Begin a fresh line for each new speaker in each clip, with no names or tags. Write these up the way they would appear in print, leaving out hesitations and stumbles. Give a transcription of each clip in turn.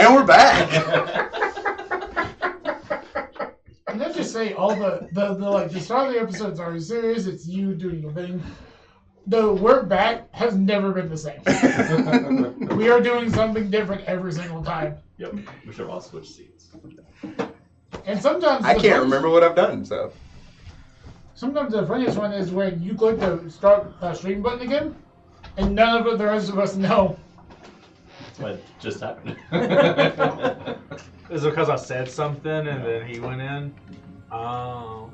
And we're back.
And let's just say all the start of the episode's already serious. It's you doing the thing. The we're back has never been the same. We are doing something different every single time.
Yep, we should have all switched seats.
And sometimes
I can't remember what I've done, so.
Sometimes the funniest one is when you click the start stream button again, and none of the rest of us know.
What just happened?
Is it because I said something and then he went in? Oh.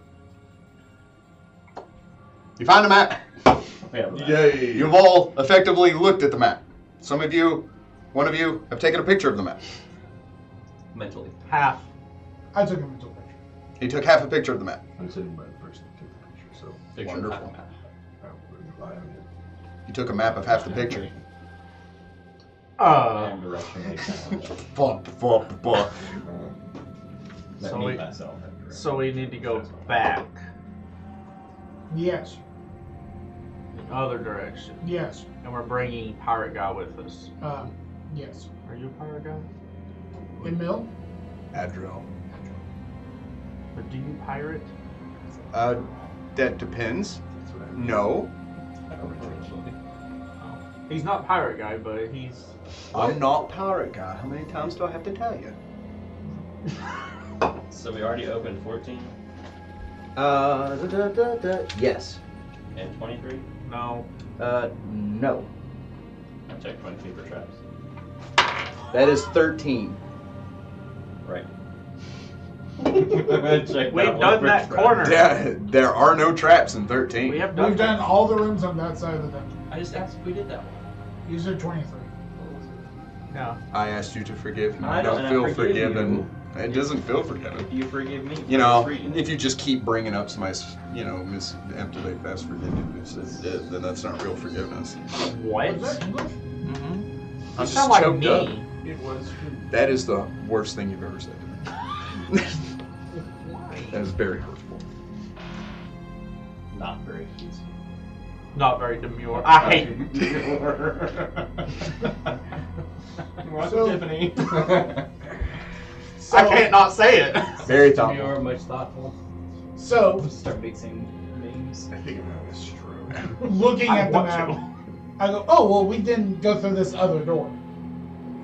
You found a map.
Yeah,
Yay. You've all effectively looked at the map. Some of you, one of you, have taken a picture of the map.
mentally.
Half.
I took a mental picture.
He took half a picture of the map.
I'm sitting by the person that took the picture, so
Picture
Wonderful.
of half
I wouldn't rely on it.
He took a map of half the picture.
and directionally sound.
Fuck.
Let
So
me
we-
myself.
So we need to go back
Yes.
the other direction.
Yes.
And we're bringing Pirate Guy with us.
Yes.
Are you a Pirate Guy?
In Mill?
Adriel.
But do you pirate?
That depends.
That's what I
No.
He's not Pirate Guy, but he's...
I'm not pirate guy. How many times do I have to tell you?
So we already opened 14
Yes.
and 23.
No.
No.
I checked 23 for traps.
That is 13.
Right.
We've done that corner.
There are no traps in 13.
We have done
We've done all the rooms on that side of the dungeon.
I just asked if we did that one.
You said 23.
No.
I asked you to forgive me.
I
I don't
don't
feel
forgive
forgiven. It doesn't feel forgiven.
You forgive me.
You know,
for treating-
if you just keep bringing up somebody's, after they pass forgiveness, then that's not real forgiveness.
What?
Was that English?
Mm-hmm.
You
I'm just
sound like
choked
me.
up.
It was.
That is the worst thing you've ever said to me.
Why?
That is very hurtful.
Not very easy.
Not very demure. I hate
So-
Tiffany.
I can't not say it.
Very
You
thoughtful.
are much thoughtful.
So,
Start mixing names.
I think I'm having a stroke.
looking
I
at the
want
map,
to.
I go, oh, well, we didn't go through this other door.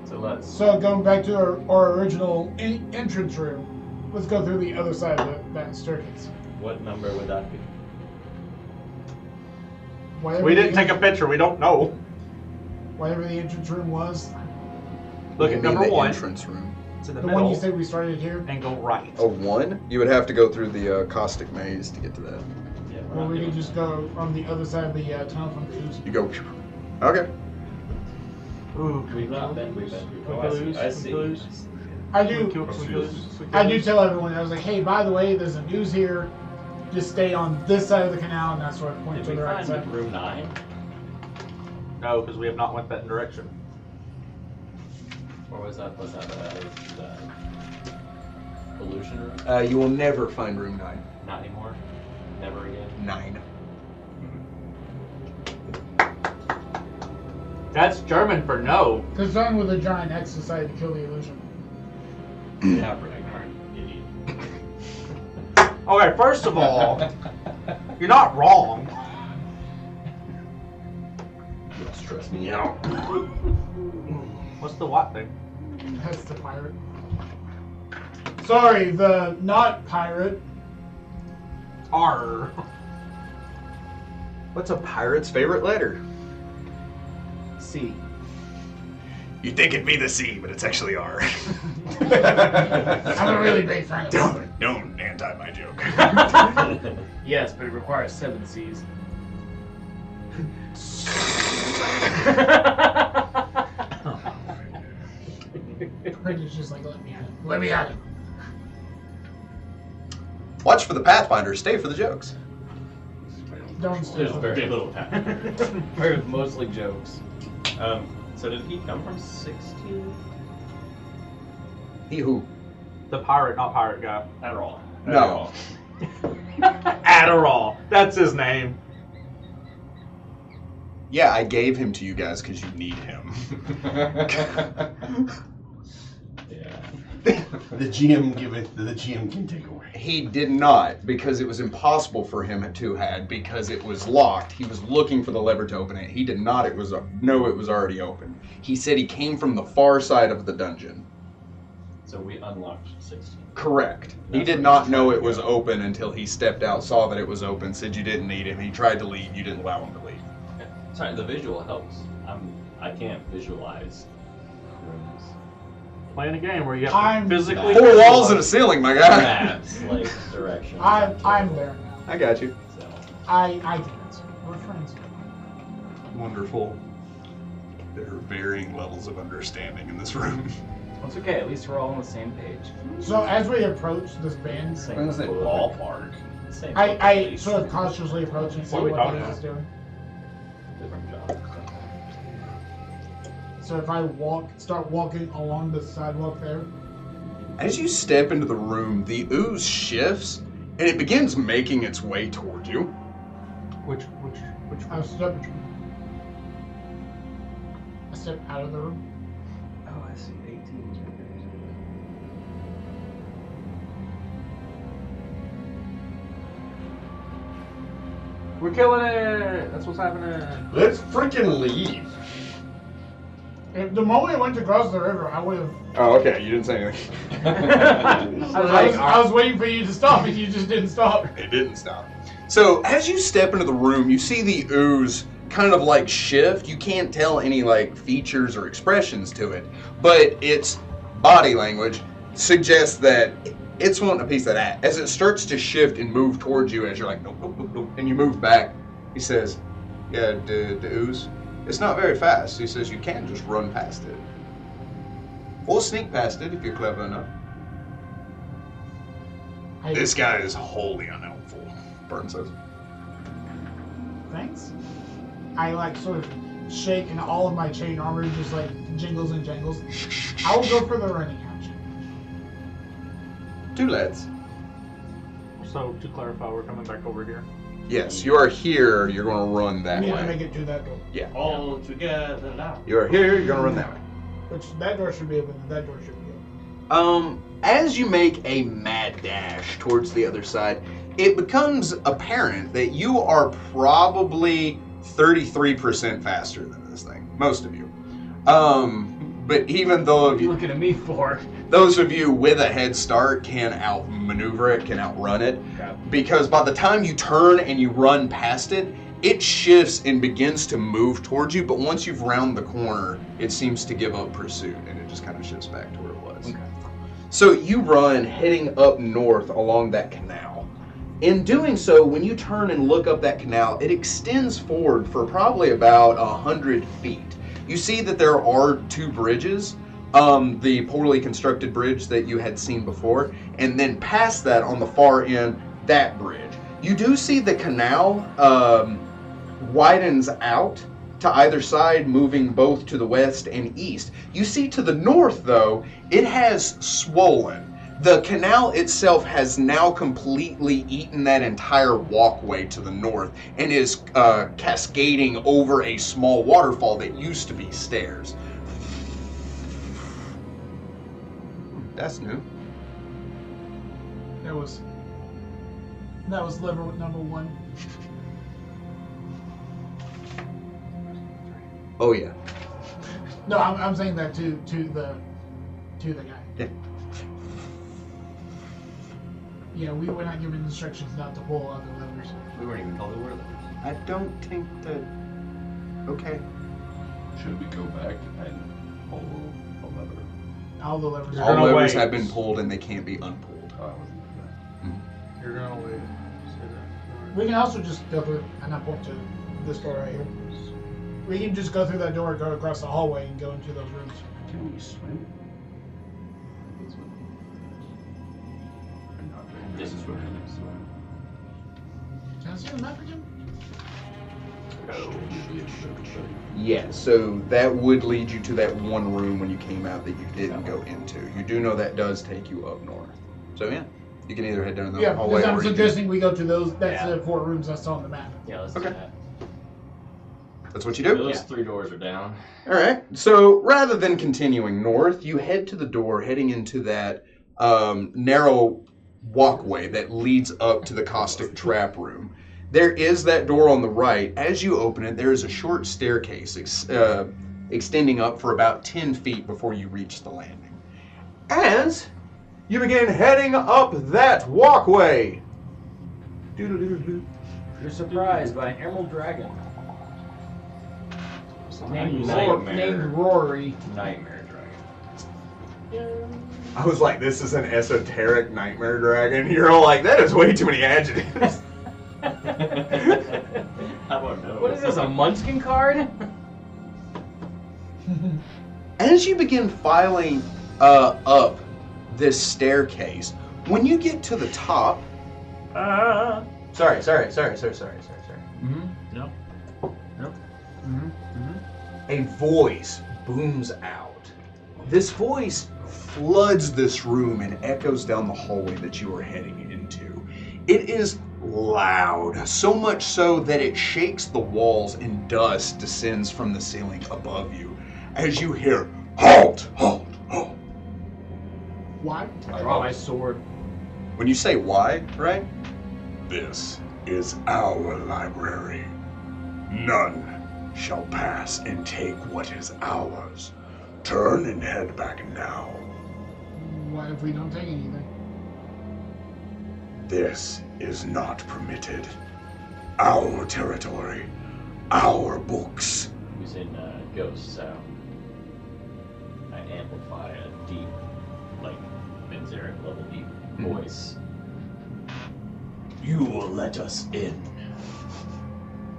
So let's.
So going back to our original entrance room, let's go through the other side of that staircase.
What number would that be?
Whatever
We
the
didn't take a picture. We don't know.
Whatever the entrance room was,
Look
You
at
mean
number
the
one.
entrance room.
It's in the
the
middle.
one you said we started here.
And go right.
A 1? You would have to go through the caustic maze to get to that.
Yeah, we're
Or
not
we
doing
could just go on the other side of the tunnel from Coos.
You go. Okay.
Ooh.
We've not been. We've been.
We
Oh,
could
I see.
lose,
I
we
see.
could lose.
I
We
do.
could- we could lose, we could
I do
lose.
tell everyone. I was like, hey, by the way, there's a news here. Just stay on this side of the canal, and that's where I point
Did
to
we
the right
find
side.
room 9?
No, because we have not went that direction.
Or was that the pollution room?
You will never find room 9.
Not anymore. Never again.
9.
That's German for no.
Because someone with a giant X decided to kill the illusion.
Yeah, for ignorant idiot.
Okay, first of all, you're not wrong.
Don't stress me out.
What's the what thing?
That's the pirate. Sorry, the not pirate.
R.
What's a pirate's favorite letter?
C.
You'd think it'd be the C, but it's actually R.
I'm a really big fan.
Don't anti my joke.
Yes, but it requires 7 C's.
It's just like, let me at it. Let me at it.
Watch for the Pathfinder. Stay for the jokes.
Don't
There's
steal.
very little time.
Mostly jokes.
So did he come from 16?
He who?
The pirate, not pirate guy.
Adderall.
No.
Adderall. That's his name.
Yeah, I gave him to you guys because you need him.
The GM giveth, the GM can take away.
He did not, because it was impossible for him to had, because it was locked. He was looking for the lever to open it. He did not. It was already open. He said he came from the far side of the dungeon.
So we unlocked 16.
Correct. He
That's
did
where
not
he's
know
trying
it
to
was
go.
open until he stepped out, saw that it was open, said you didn't need him. He tried to leave. You didn't allow him to leave.
Sorry, the visual helps. I can't visualize rooms.
Playing a game where you have
I'm-
to physically.
4 walls and a ceiling, my guy.
Maps, like directions.
I'm there now.
I got you.
So,
I dance. We're friends.
Wonderful. There are varying levels of understanding in this room.
It's okay. At least we're all on the same page.
So as we approach this band,
same
What's that
ballpark. Same
I
place.
sort of cautiously approach and see
What are we
what
talking
he is
about?
doing.
Different job.
So if I start walking along the sidewalk there,
As you step into the room, the ooze shifts and it begins making its way toward you.
Which
I step out of the room.
Oh, I see. 18.
we're killing it. That's what's happening.
Let's freaking leave.
If the moment I went to cross the river, I would have.
Oh, okay. You didn't say anything.
I was waiting for you to stop, and you just didn't stop.
It didn't stop. So as you step into the room, you see the ooze kind of like shift. You can't tell any like features or expressions to it, but its body language suggests that it's wanting a piece of that. As it starts to shift and move towards you, as you're like, nope, nope, nope, nope, and you move back, he says, yeah, the ooze, it's not very fast. He says you can just run past it. Or sneak past it if you're clever enough. This guy is wholly unhelpful, Burton says.
Thanks. I like sort of shake, and all of my chain armor just like jingles and jangles. I will go for the running action.
2 lads.
So to clarify, we're coming back over here.
Yes, you are here, you're going to run
We
that
need to
way.
make it to that door.
Yeah.
All together now.
You are here, you're going to run that way.
Which that door should be open, and that door should be open.
As you make a mad dash towards the other side, it becomes apparent that you are probably 33% faster than this thing. Most of you. But even though
What are you looking at me for?
those of you with a head start can outmaneuver it, can outrun it,
Okay.
because by the time you turn and you run past it, it shifts and begins to move towards you, but once you've rounded the corner, it seems to give up pursuit, and it just kind of shifts back to where it was.
Okay.
So you run heading up north along that canal. In doing so, when you turn and look up that canal, it extends forward for probably about 100 feet. You see that there are 2 bridges, the poorly constructed bridge that you had seen before, and then past that on the far end, that bridge. You do see the canal widens out to either side, moving both to the west and east. You see to the north, though, it has swollen. The canal itself has now completely eaten that entire walkway to the north and is cascading over a small waterfall that used to be stairs. That's new.
That was lever number 1.
Oh yeah.
No, I'm saying that to the guy.
Yeah.
Yeah, we were not given instructions not to pull other levers.
We weren't even told there were levers.
I don't think that. Okay.
Should we go back and pull a lever?
All the levers.
You're
All
gonna
levers
wait.
have been pulled and they can't be unpulled.
Oh, I wasn't doing
You're gonna wait. Say that.
We can also just go through, and I point to this door right here. We can just go through that door, go across the hallway, and go into those rooms.
that. Can we swim? I'm not very
Just
good.
swim.
Can I see the map again?
Yeah, so that would lead you to that one room when you came out that you didn't go into. You do know that does take you up north. So yeah, you can either head down the
Yeah,
hallway
because I'm
or you can-
suggesting we go to those. That's
Yeah.
the 4 rooms I saw on the map.
Yeah, let's
Okay.
do that.
That's what you do?
Those 3 doors are down.
Alright, so rather than continuing north, you head to the door heading into that narrow walkway that leads up to the caustic trap room. There is that door on the right. As you open it, there is a short staircase extending up for about 10 feet before you reach the landing. As you begin heading up that walkway,
You're surprised by an emerald dragon.
Named Rory.
Nightmare dragon.
I was like, this is an esoteric nightmare dragon. You're all like, that is way too many adjectives.
How about no?
What is this, a Munchkin card?
As you begin filing up this staircase, when you get to the top, sorry.
Mm-hmm. Yep. Mm-hmm.
A voice booms out. This voice floods this room and echoes down the hallway that you are heading into. It is loud, so much so that it shakes the walls and dust descends from the ceiling above you as you hear, halt, halt, halt.
Why?
I draw my sword.
When you say why, right? This is our library. None shall pass and take what is ours. Turn and head back now.
What if we don't take anything?
This is not permitted. Our territory, our books.
Using ghost sound, I amplify a deep, like Manzerik level deep voice. You will let us in.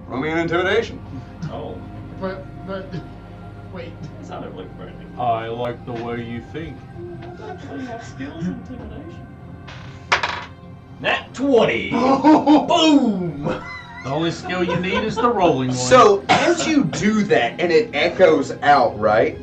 Roll me an intimidation.
Oh,
But, wait.
that sounded like frightening.
I like the way you think.
I actually have skills in intimidation. Nat 20! Boom!
The only skill you need is the rolling one.
So as you do that and it echoes out, right?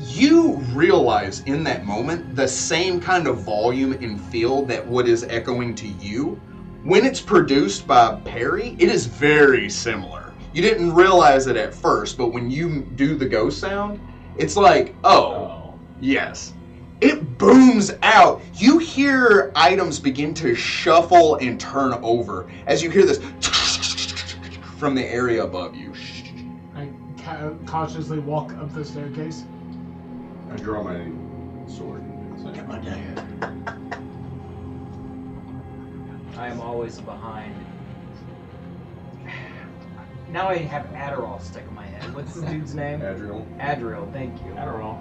You realize in that moment the same kind of volume and feel that what is echoing to you. When it's produced by Perry, it is very similar. You didn't realize it at first, but when you do the ghost sound, it's like, oh, yes. It booms out. You hear items begin to shuffle and turn over as you hear this from the area above you.
I cautiously walk up the staircase.
I draw my sword.
Get my dad.
I am always behind. Now I have Adderall stuck in my head. What's the dude's name?
Adriel.
Adderall, thank you.
Adderall.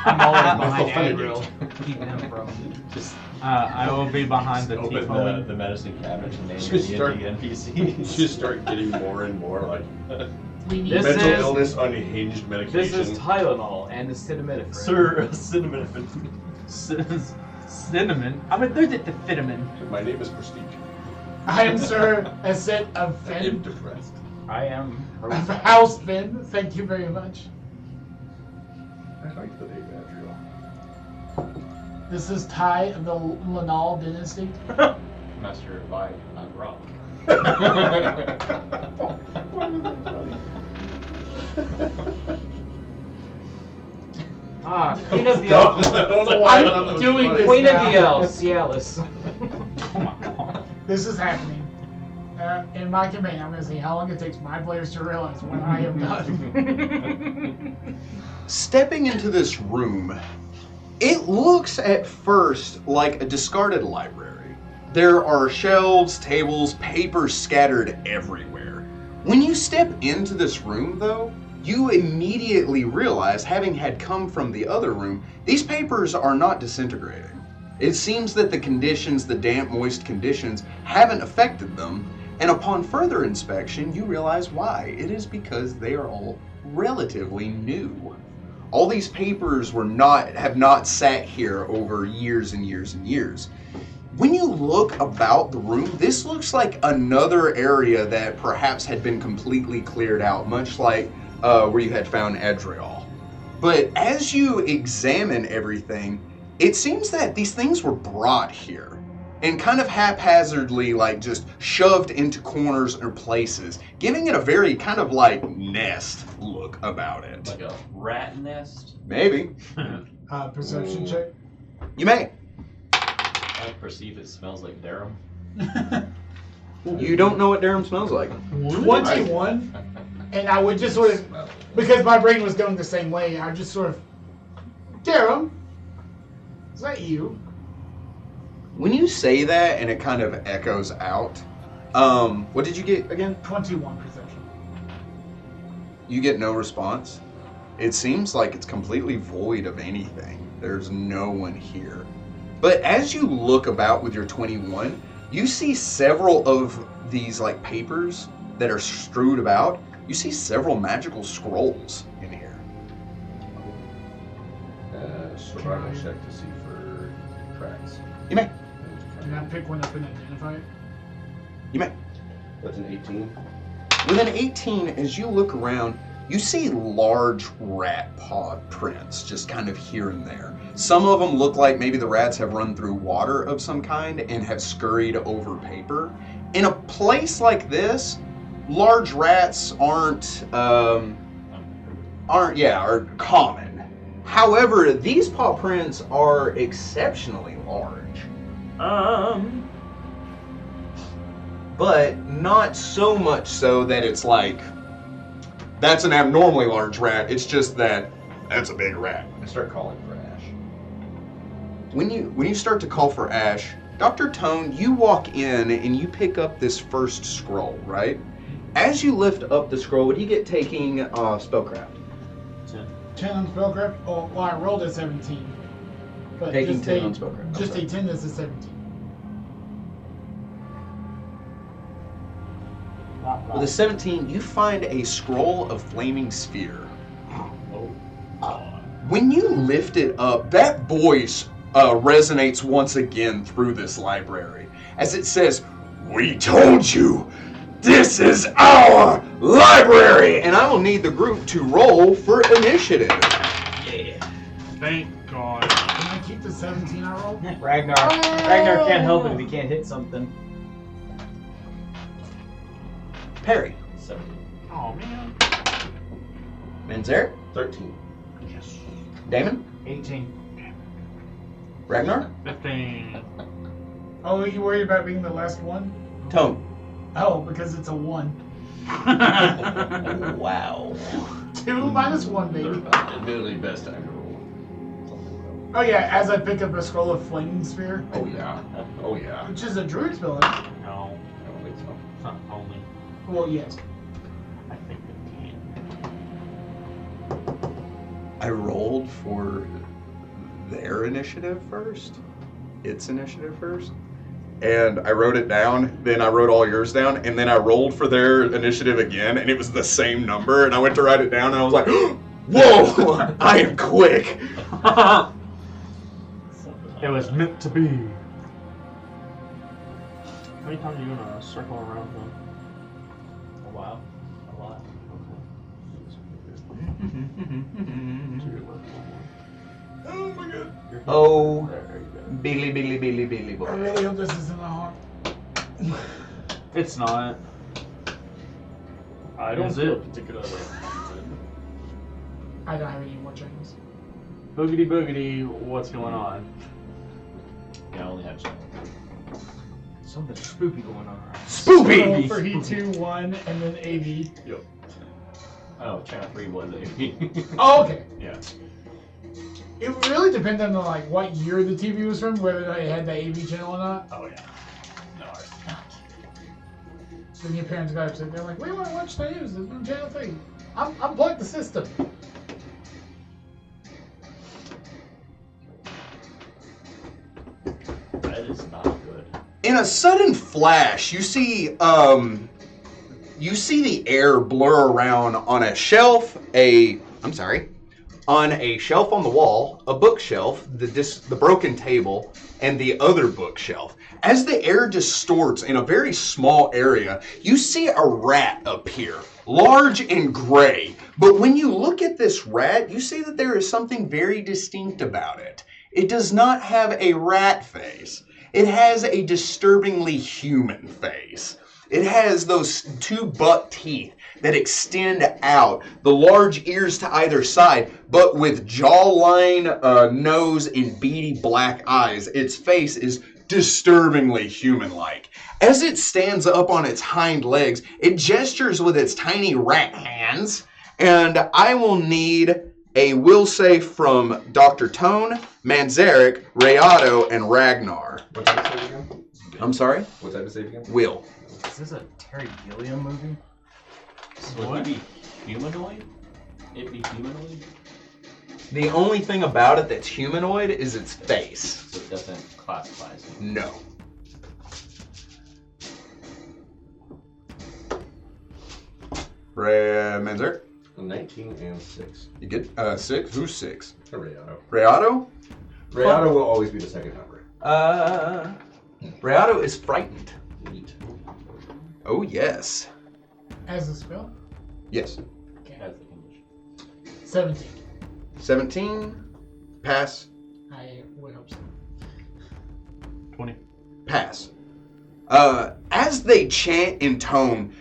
I'm always behind
Offended.
Adderall. Keeping him from.
Just
I will be behind the
open
T-phone.
the medicine cabinet and name
Just
the
start-
NPCs.
Just start getting more and more like
We need
This
mental
is-
illness, unhinged medication.
This is Tylenol and acetaminophen.
Sir, cinnamon.
Cinnamon. I'm allergic to cinnamon.
My name is Prestige.
I am Sir a set of
I am
Finn.
depressed.
I am.
Of House Finn. Thank you very much.
I like the name Adriel.
This is Ty of the Lanal dynasty.
Master of Vibe, not Rock.
Queen of the Elves.
I'm doing this
Queen
now.
of the Elves, Cialis.
Oh my god.
This is happening. In my campaign, I'm going to see how long it takes my players to realize when I am done.
Stepping into this room, it looks at first like a discarded library. There are shelves, tables, papers scattered everywhere. When you step into this room, though, you immediately realize, having had come from the other room, these papers are not disintegrating. It seems that the conditions, the damp, moist conditions, haven't affected them, and upon further inspection, you realize why. It is because they are all relatively new. All these papers have not sat here over years and years and years. When you look about the room, this looks like another area that perhaps had been completely cleared out, much like where you had found Adriel. But as you examine everything, it seems that these things were brought here and kind of haphazardly, like just shoved into corners or places, giving it a very kind of like nest look about it.
Like a rat nest.
Maybe.
Perception check.
You may.
I perceive it smells like Darum.
You don't know what Darum smells like.
21. And I would just sort of, because my brain was going the same way, I just sort of, Darum, is that you?
When you say that and it kind of echoes out, what did you get again?
21 perception.
You get no response. It seems like it's completely void of anything. There's no one here. But as you look about with your 21, you see several of these like papers that are strewed about. You see several magical scrolls in here.
Survival check to see for tracks.
You may.
Can I pick one up and identify it?
You may.
That's an 18.
With an 18, as you look around, you see large rat paw prints just kind of here and there. Some of them look like maybe the rats have run through water of some kind and have scurried over paper. In a place like this, large rats are common. However, these paw prints are exceptionally large. But not so much so that it's like, that's an abnormally large rat. It's just that that's a big rat.
I start calling for Ash.
When you start to call for Ash, Dr. Tone, you walk in and you pick up this first scroll, right? As you lift up the scroll, what do you get taking spellcraft?
10 on spellcraft? Oh, well, I rolled a 17. But
Taking
just
10 on spellcraft.
Just
Okay.
a 10 is a 17.
With a 17, you find a scroll of flaming sphere. When you lift it up, that voice resonates once again through this library as it says, "We told you, this is our library!" And I will need the group to roll for initiative.
Thank God.
Can I keep the 17 I rolled?
Ragnar can't help it if he can't hit something.
Perry.
17.
Oh man.
Manzerik.
13.
Yes.
Damon.
18.
Ragnar.
15.
Oh, are you worried about being the last one?
Tone.
Oh, because it's a 1.
Wow.
2 minus 1, baby.
Admittedly, best time to roll.
Oh yeah, as I pick up a scroll of flaming sphere,
Oh yeah. Oh yeah.
which is a druid spell. Isn't it?
No,
I don't think so.
it's not only.
Well, yes.
I think it can.
I rolled for their initiative first. Its initiative first. And I wrote it down, then I wrote all yours down, and then I rolled for their initiative again, and it was the same number, and I went to write it down, and I was like, whoa, I am quick.
It was meant to be. How many times are you gonna circle around them?
A while. A lot.
Oh my god.
Oh,
There you go.
Billy
I
boy.
really hope this isn't a hawk.
It's not.
I don't
Is
feel
it?
particularly confident.
I don't have any more chains.
Boogity boogity, what's going on?
Yeah, I only have 2.
Something spooky going on.
Spoopy!
Roll for E2, 1, and then AV.
Oh, channel 3 was a.
Oh, okay.
Yeah.
It really depends on like what year the TV was from, whether they had the AV channel or not.
Oh yeah. No, ours did not.
So your parents got upset. They're like, "We want to watch the news. It's on channel 3. Unplug the system."
That is not good.
In a sudden flash, you see the air blur around on a shelf, on a shelf on the wall, a bookshelf, the broken table, and the other bookshelf. As the air distorts in a very small area, you see a rat appear, large and gray. But when you look at this rat, you see that there is something very distinct about it. It does not have a rat face. It has a disturbingly human face. It has those 2 buck teeth that extend out, the large ears to either side, but with jawline, nose, and beady black eyes. Its face is disturbingly human-like. As it stands up on its hind legs, it gestures with its tiny rat hands, and I will need a will save from Dr. Tone, Manzerik, Rayado, and Ragnar.
What type of save again?
I'm sorry?
What type of save again?
Will.
Is this a Terry Gilliam movie?
So would he be humanoid? It be humanoid?
The only thing about it that's humanoid is its face.
So it doesn't classify as him.
No. Manzer?
19 and 6.
You get 6? Who's 6?
Rayado.
Rayado?
Rayado will always be the second number.
Rayado is frightened.
Neat.
Oh, yes.
As a spell?
Yes.
Okay.
As the condition.
17.
17. Pass.
I would hope so.
20.
Pass. As they chant in tone,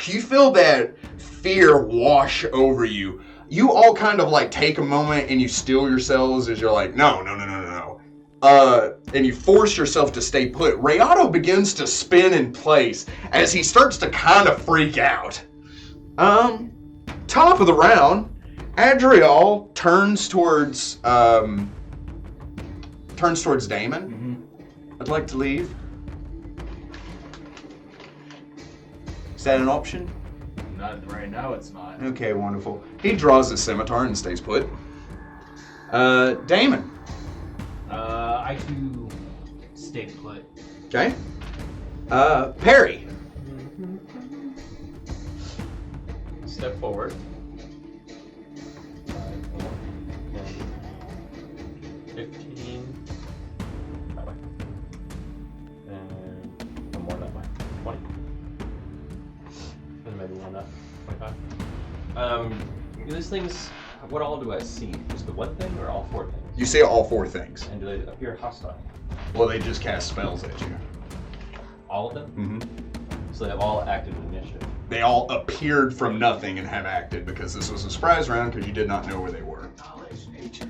you feel that fear wash over you. You all kind of like take a moment and you still yourselves as you're like, no. And you force yourself to stay put. Rayado begins to spin in place as he starts to kind of freak out. Top of the round, Adriel turns towards Damon.
Mm-hmm.
I'd like to leave. Is that an option?
Not right now, it's not.
Okay, wonderful. He draws his scimitar and stays put. Damon.
I too stay put.
Okay. Perry.
Step forward. 15. That way. And one more that way. 20. And maybe one up. 25. These things, what all do I see? Just the one thing or all 4 things?
You see all 4 things.
And do they appear hostile?
Well, they just cast spells at you.
All of them?
Mm-hmm.
So they have all acted initiative.
They all appeared from nothing and have acted because this was a surprise round because you did not know where they were.
Knowledge, nature.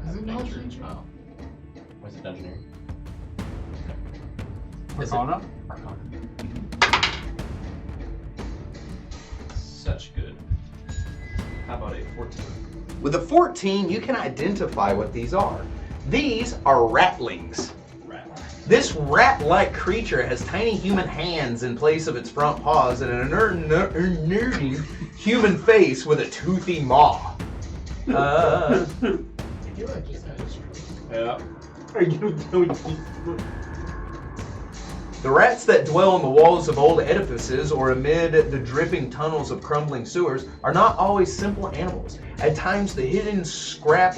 Is it knowledge
Nature.
nature?
Oh. What's it, dungeoneering?
Arcana?
Arcana. Such good. How about a 14?
With a 14, you can identify what these are. These are ratlings.
Rat.
This rat-like creature has tiny human hands in place of its front paws and an nerdy human face with a toothy maw.
I feel like just had a stroke.
Yeah.
The rats that dwell on the walls of old edifices or amid the dripping tunnels of crumbling sewers are not always simple animals. At times, the hidden scrambling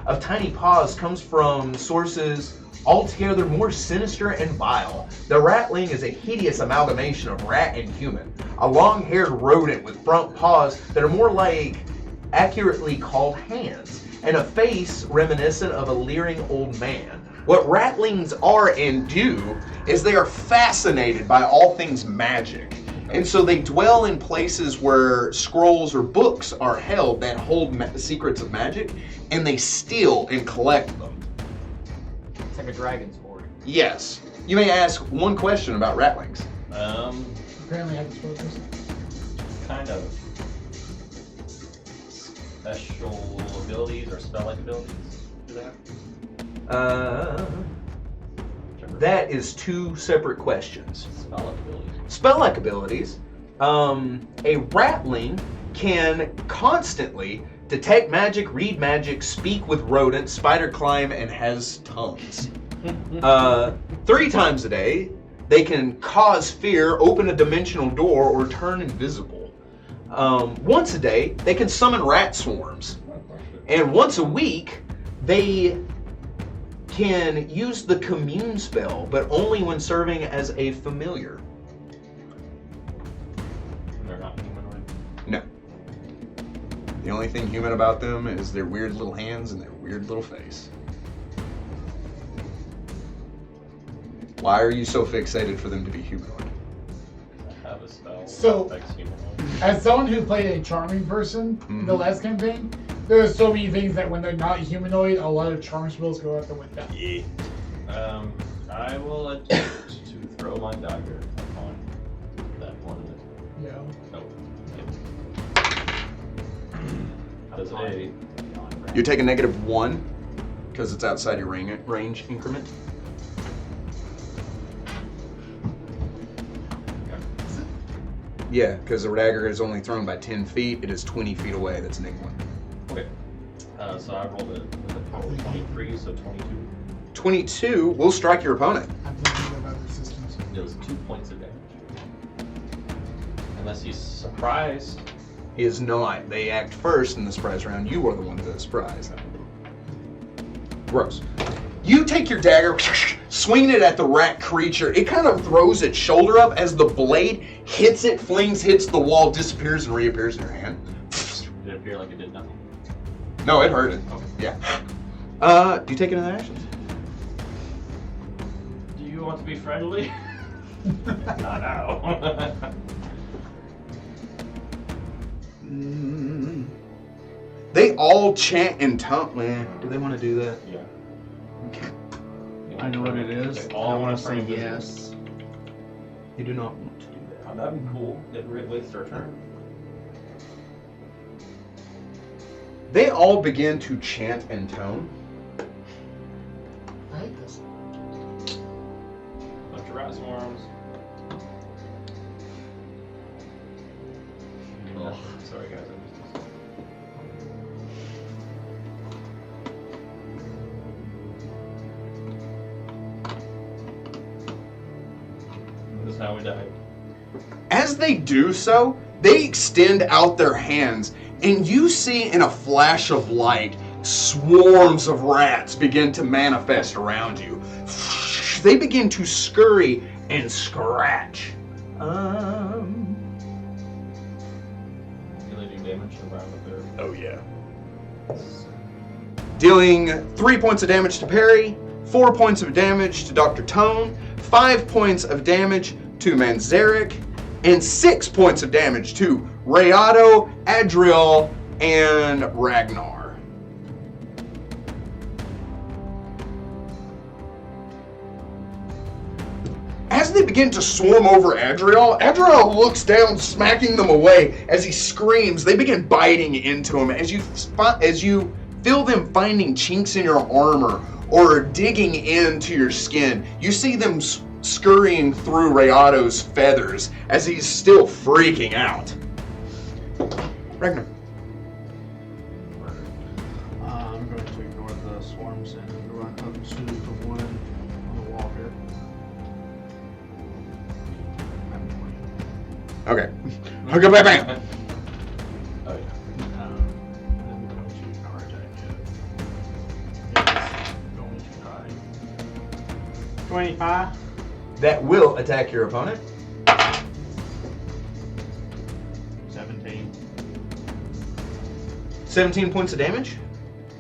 of tiny paws comes from sources altogether more sinister and vile. The ratling is a hideous amalgamation of rat and human, a long-haired rodent with front paws that are more like accurately called hands, and a face reminiscent of a leering old man. What ratlings are and do is they are fascinated by all things magic. And so they dwell in places where scrolls or books are held that hold secrets of magic, and they steal and collect them.
It's like a dragon's hoard.
Yes. You may ask one question about ratlings.
Apparently I have focus.
Kind of special abilities or spell-like abilities. Do they have?
That is 2 separate questions.
Spell-like abilities.
Spell-like abilities, a ratling can constantly detect magic, read magic, speak with rodents, spider climb, and has tongues. 3 times a day, they can cause fear, open a dimensional door, or turn invisible. Once a day, they can summon rat swarms. And once a week, they can use the commune spell, but only when serving as a familiar.
And they're not humanoid.
No. The only thing human about them is their weird little hands and their weird little face. Why are you so fixated for them to be humanoid?
I have a spell.
So-
that affects humanoid.
As someone who played a charming person in the last campaign, there are so many things that when they're not humanoid, a lot of charm spells go out the window.
Yeah.
I will attempt to throw my dagger upon that one.
Yeah.
No. Does a
You take a -1 because it's outside your range increment. Yeah, because the dagger is only thrown by 10 feet. It is 20 feet away. That's -1.
okay. So I rolled it with a total of 23, so 22.
22 will strike your opponent.
I'm thinking about resistance.
It was 2 points of damage. Unless he's surprised.
He is not. They act first in the surprise round. You are the one that is surprised. Gross. You take your dagger, swing it at the rat creature. It kind of throws its shoulder up as the blade hits it, hits the wall, disappears, and reappears in your hand.
Did it appear like it did nothing?
No, it hurt it.
Okay.
Yeah. Do you take another action?
Do you want to be friendly? Not now.
They all chant and tone. Do they want to do that?
Yeah.
I know what it is.
They
I
all
want to say
affirm it.
yes.
You do not want to do that.
Oh, that'd be cool. It wastes our turn.
They all begin to chant and tone.
I hate this.
Bunch of rat swarms.
Ugh.
Sorry guys, This is how we die.
As they do so, they extend out their hands, and you see in a flash of light, swarms of rats begin to manifest around you. They begin to scurry and scratch.
Do they do damage around the third?
Oh yeah. Dealing 3 points of damage to Perry, 4 points of damage to Dr. Tone, 5 points of damage to Manzerik, and 6 points of damage to Rayado, Adriel, and Ragnar. As they begin to swarm over Adriel, Adriel looks down, smacking them away. As he screams, they begin biting into him. As you feel them finding chinks in your armor or digging into your skin, you see them scurrying through Rayado's feathers as he's still freaking out. Ragnar.
I'm going to ignore the swarms and run up to the one on the wall here.
Okay. Okay, bam, bam.
Oh yeah.
I'm going to charge at you. Going to die. 25.
That will attack your opponent.
17.
17 points of damage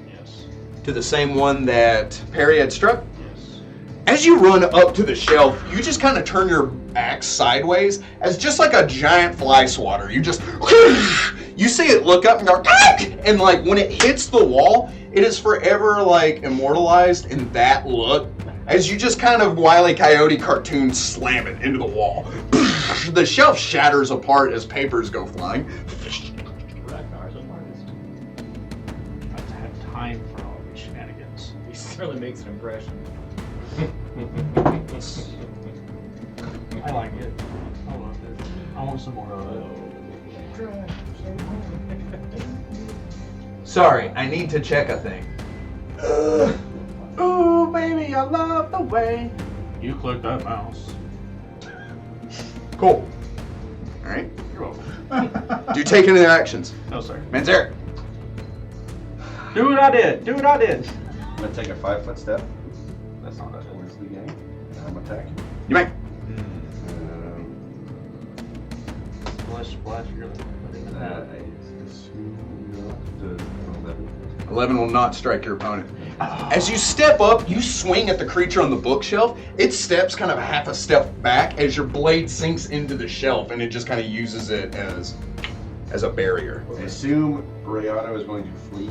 Yes.
to the same one that Perry had struck.
Yes.
As you run up to the shelf, you just kind of turn your axe sideways as just like a giant fly swatter. You just, you see it look up and go, and like when it hits the wall, it is forever like immortalized in that look. As you just kind of Wile E. Coyote cartoon slam it into the wall. The shelf shatters apart as papers go flying.
Ragnar's an artist.
I've had time for all these shenanigans.
He certainly makes an impression.
I like it. I love it. I want some more of it.
Sorry, I need to check a thing.
Ooh, baby, I love the way you click that mouse.
Cool. Alright.
You're welcome.
Do you take any of their actions?
No, sir.
Manzerik.
Do what I did. Do what I did.
I'm gonna take a 5-foot step
That's not that.
towards the game. And I'm attacking.
You may.
Splash, splash, you're
It's 11.
11 will not strike your opponent. As you step up, you swing at the creature on the bookshelf. It steps kind of half a step back as your blade sinks into the shelf, and it just kind of uses it as a barrier.
I assume Rayado is going to flee.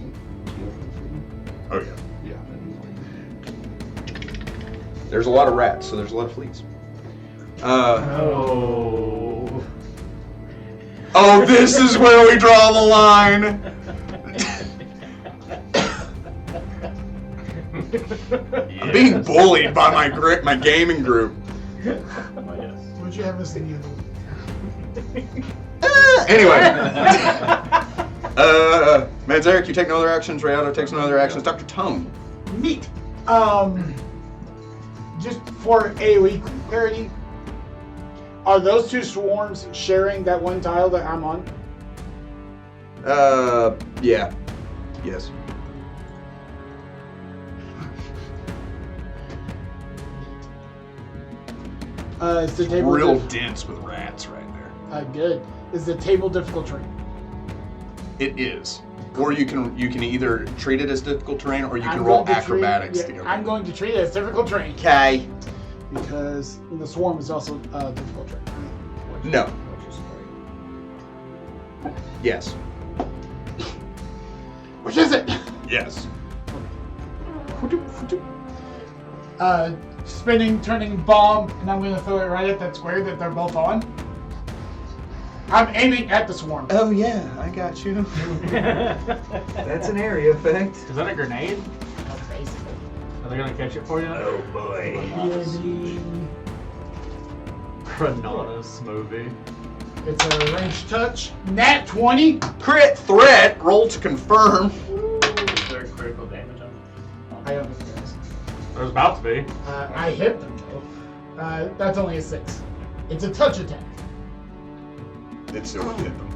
Oh yeah.
Yeah, then
There's a lot of rats, so there's a lot of fleas.
Oh.
Oh, this is where we draw the line. I'm being bullied by my gaming group.
Would you have us in
Anyway. Manzerik, you take no other actions. Rayado takes no other actions. Dr. Tone.
Neat. Just for AoE clarity, are those two swarms sharing that one tile that I'm on?
Yeah. Yes.
Is the table
Real dense with rats right there.
good? Is the table difficult terrain?
It is. Or you can either treat it as difficult terrain, or you can
I'm
roll
going to
acrobatics
treat,
together.
I'm going to treat it as difficult terrain
Okay.
because the swarm is also difficult terrain.
No. Yes.
Which is it?
Yes.
Spinning, turning bomb, and I'm going to throw it right at that square that they're both on. I'm aiming at the swarm.
Oh yeah, I got you. That's an area effect.
Is that a grenade?
Basically.
Are they gonna catch it for you?
Oh boy.
Granadas movie.
It's a ranged touch. Nat 20.
Crit threat. Roll to confirm.
Is there critical damage on
I don't know if it is.
There's about to be.
I hit them though. That's only a 6. It's a touch attack.
It still would hit them.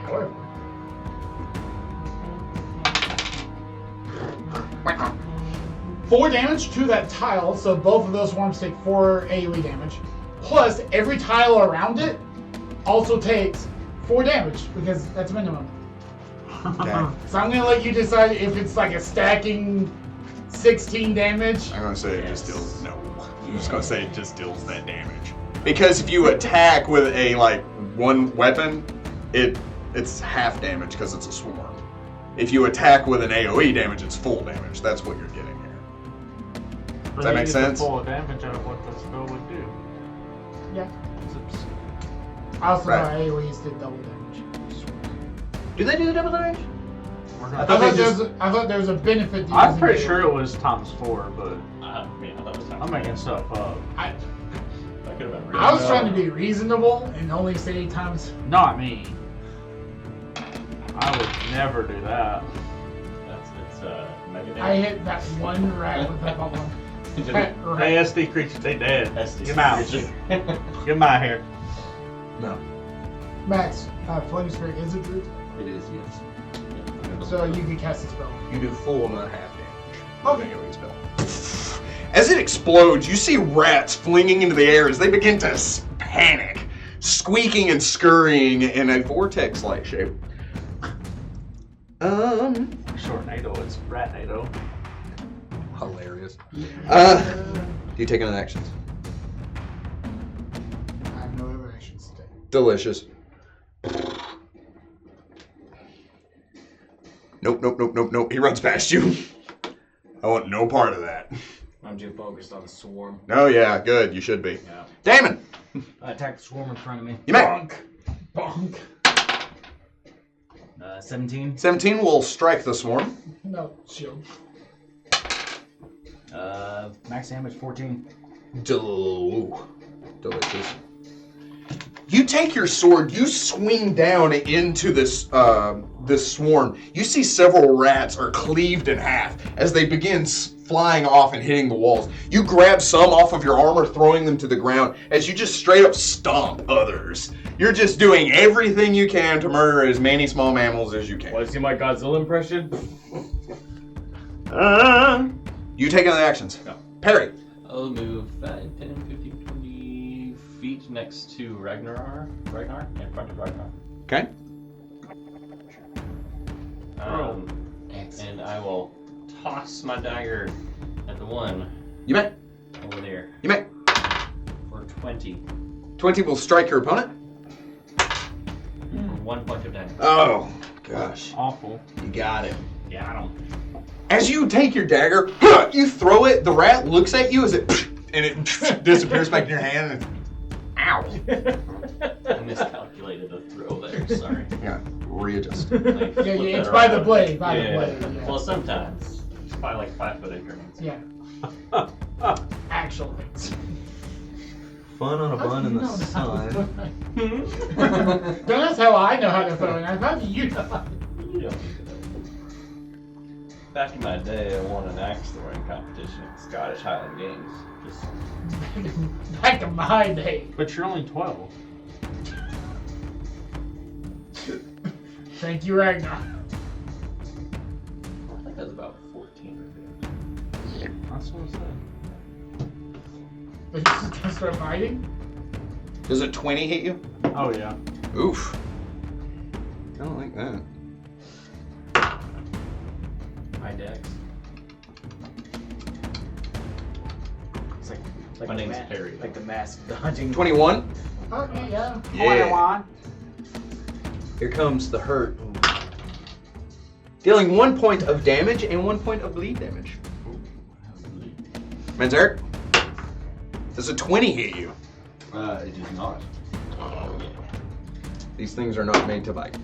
However. 4 damage to that tile, so both of those swarms take 4 AoE damage. Plus, every tile around it also takes 4 damage, because that's minimum.
Okay.
So I'm gonna let you decide if it's like a stacking 16 damage.
I'm gonna say it just deals. No. I'm just gonna say it just deals that damage. Because if you attack with a one weapon, it's half damage because it's a swarm. If you attack with an AoE damage, it's full damage. That's what you're getting here. Does that make sense?
Full damage out of what the spell would do.
Yeah. Also,
Right.
my AoEs did double damage.
Do they do the double damage?
I thought there was a benefit to
I'm
using
pretty
AoE.
sure it was times 4, but
I thought it was
I'm making stuff up.
That could have been
I was trying to be reasonable and only say times.
Not me. I would never do that.
It's mega
I
damage.
hit that one rat with that bubble.
Hey, SD creatures, they dead.
SD
Get them out.
creatures.
Get them out here.
No.
Max, Flame Spirit is a druid,
it is, yes.
so you can cast a spell.
You do full, not half damage.
Okay.
AoE spell. As it explodes, you see rats flinging into the air as they begin to panic, squeaking and scurrying in a vortex-like shape.
Short NATO, it's rat NATO.
Hilarious. Do you take any actions?
I have no other actions to take.
Delicious. Nope. He runs past you. I want no part of that.
I'm too focused on the swarm.
Oh yeah, good. You should be.
Yeah.
Damon,
I attack the swarm in front of me.
you may.
Bonk.
17.
17 will strike the swarm.
No, shield.
Max damage 14.
Delicious. You take your sword, you swing down into this swarm. You see several rats are cleaved in half as they begin flying off and hitting the walls. You grab some off of your armor, throwing them to the ground as you just straight up stomp others. You're just doing everything you can to murder as many small mammals as you can.
Want to see my Godzilla impression?
You take any actions?
No.
Perry.
I'll move 5, 10, 15, 20 feet next to Ragnar, in front of Ragnar.
Okay.
X And I will toss my dagger at the one
You may.
over there
You may.
for 20.
20 will strike your opponent.
For 1 point of damage.
Oh, gosh.
Awful.
You got it.
Yeah, I don't.
As you take your dagger, you throw it, the rat looks at you as it, and it disappears back in your hand. And, ow.
I miscalculated the throw there. Sorry.
Yeah, readjust.
Like,
Yeah,
flip
yeah, it's
that
by
around.
the blade, by
Yeah.
the blade. Yeah.
Well, sometimes. It's probably like 5 foot increments.
Yeah. Actually.
Fun on a bun in the sun.
That's how I know how to throw it. How do you know?
You don't need to know. Back in my day, I won an axe throwing competition at the Scottish Highland Games. Just
Back in my day.
But you're only 12.
Thank you, Ragnar.
I think I was about 14 or 15.
That's what I said.
But you just gonna start fighting?
Does a 20 hit you?
Oh, yeah.
Oof. I don't like that.
My dex.
It's like
My
the
name's Perry.
Like the mask dodging.
21.
Okay, yeah.
Yeah. Here comes the hurt. Dealing 1 point of damage and 1 point of bleed damage. Manzerik, does a 20 hit you?
It is not.
These things are not made to bite.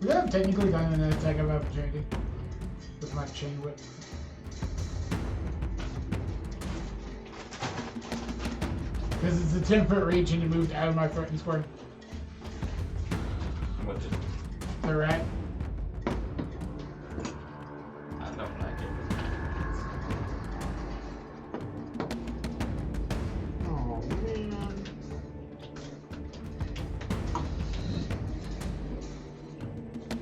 We have technically done an attack of opportunity with my chain whip. Because it's a 10-foot reach and you moved out of my front and square.
What did
The rat.
I don't like it?
Oh, man.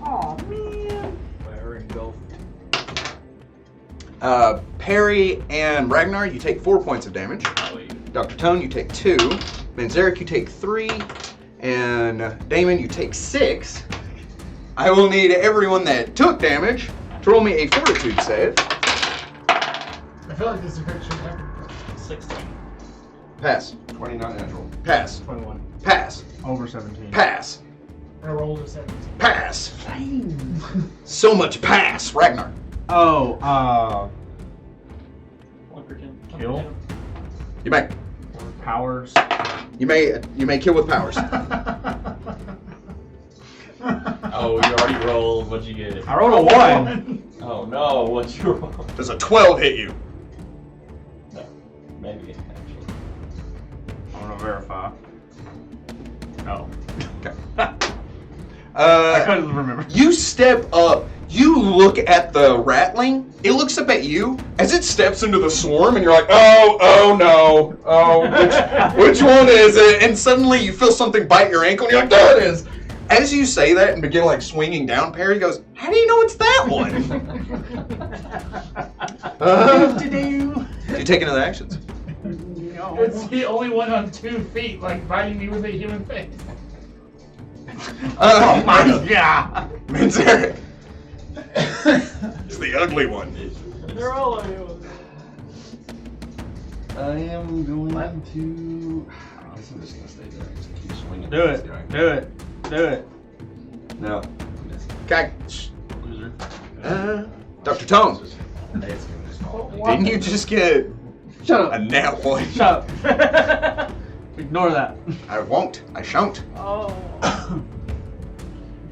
Oh, man.
Fire engulfed.
Perry and Ragnar, you take 4 points of damage.
Oh, you.
Dr. Tone, you take 2. Manzerik, you take 3. And Damon, you take 6. I will need everyone that took damage to roll me a fortitude save.
I feel like this effect should happen.
16.
Pass.
20 not natural.
Pass.
21.
Pass.
Over 17.
Pass.
I rolled a 17.
Pass. So much pass, Ragnar.
Oh,
1 for 10.
Kill?
You may.
Powers.
You may kill with powers.
Oh, you already rolled. What'd you get?
I rolled a 1.
Oh no, what'd you roll?
Does a 12 hit you?
No, maybe actually.
I'm gonna verify. No.
Okay.
I couldn't remember.
You step up. You look at the ratling. It looks up at you as it steps into the swarm, and you're like, oh no, which one is it? And suddenly you feel something bite your ankle, and you're like, there it is. As you say that and begin like swinging down, Perry goes, how do you know it's that one? Do you take any other actions?
It's the only one on 2 feet, like biting me with a human face.
Oh my
God.
Manzerik. It's the ugly one.
They're all of you.
I am going to. I guess I'm just gonna stay there and just keep swinging.
Do it. Do it. Do it.
No.
Okay.
Loser.
Dr. Tone,
It's gonna just fall.
didn't you just get
Shut
a
up.
nat one?
Shut up. Ignore that.
I won't. I shan't.
Oh.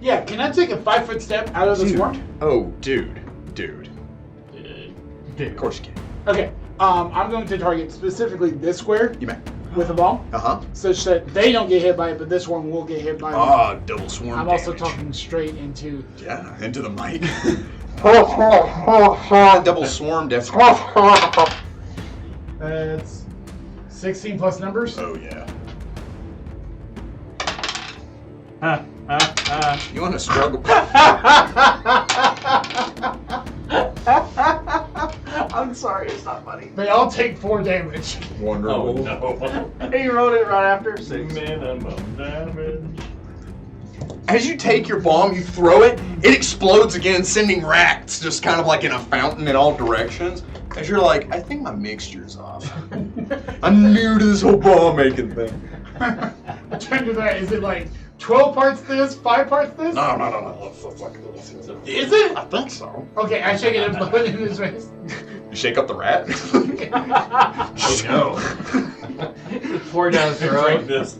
Yeah, can I take a 5-foot step out of the swarm?
Oh, dude.
Dude.
Of course you can.
Okay, I'm going to target specifically this square
You may.
with a ball,
Uh-huh.
such that they don't get hit by it, but this one will get hit by it.
Ah, double swarm
I'm also
damage.
talking straight into.
Yeah, into the mic. Double swarm damage.
It's 16 plus numbers.
Oh, yeah. You want to struggle?
I
I'm sorry, it's not funny.
They all take 4 damage.
Wonderful.
no.
He wrote it right after 6.
Minimum damage.
As you take your bomb, you throw it, it explodes again, sending rats just kind of like in a fountain in all directions. As you're like, I think my mixture's off. I'm new to this whole bomb making thing.
I turned to that. Is it like 12 parts this, 5 parts this?
No.
Is it?
I think so.
Okay, I shake it and put it in his face.
You shake up the rat?
Oh no.
Pour down his throat.
Drink this.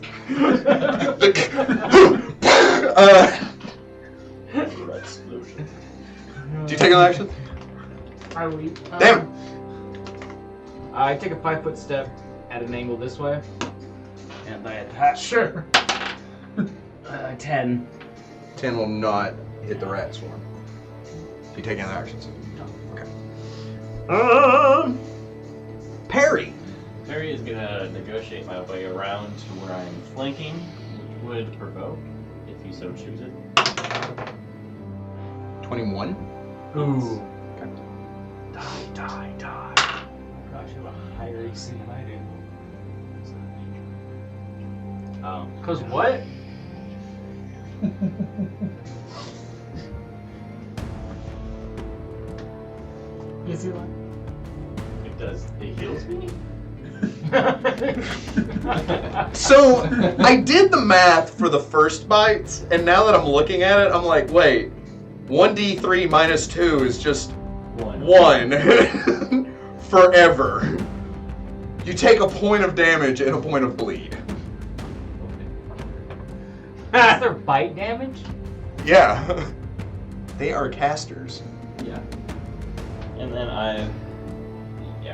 Rat explosion.
Do you take an action?
I leave.
Damn.
I take a 5-foot step at an angle this way, and I attack.
Sure.
10.
10 will not hit the rat swarm. Do you take any actions? No. Okay. Parry.
Perry is gonna negotiate my way around to where I'm flanking, which would provoke, if you so choose it.
21.
Ooh.
Die.
Gosh, you have a higher AC than I do. Cause what?
Is he like?
It does. It heals me.
So, I did the math for the first bites, and now that I'm looking at it, I'm like, wait, 1d3 minus 2 is just 1 forever. You take a point of damage and a point of bleed.
Is there bite damage?
Yeah. They are casters.
Yeah. And then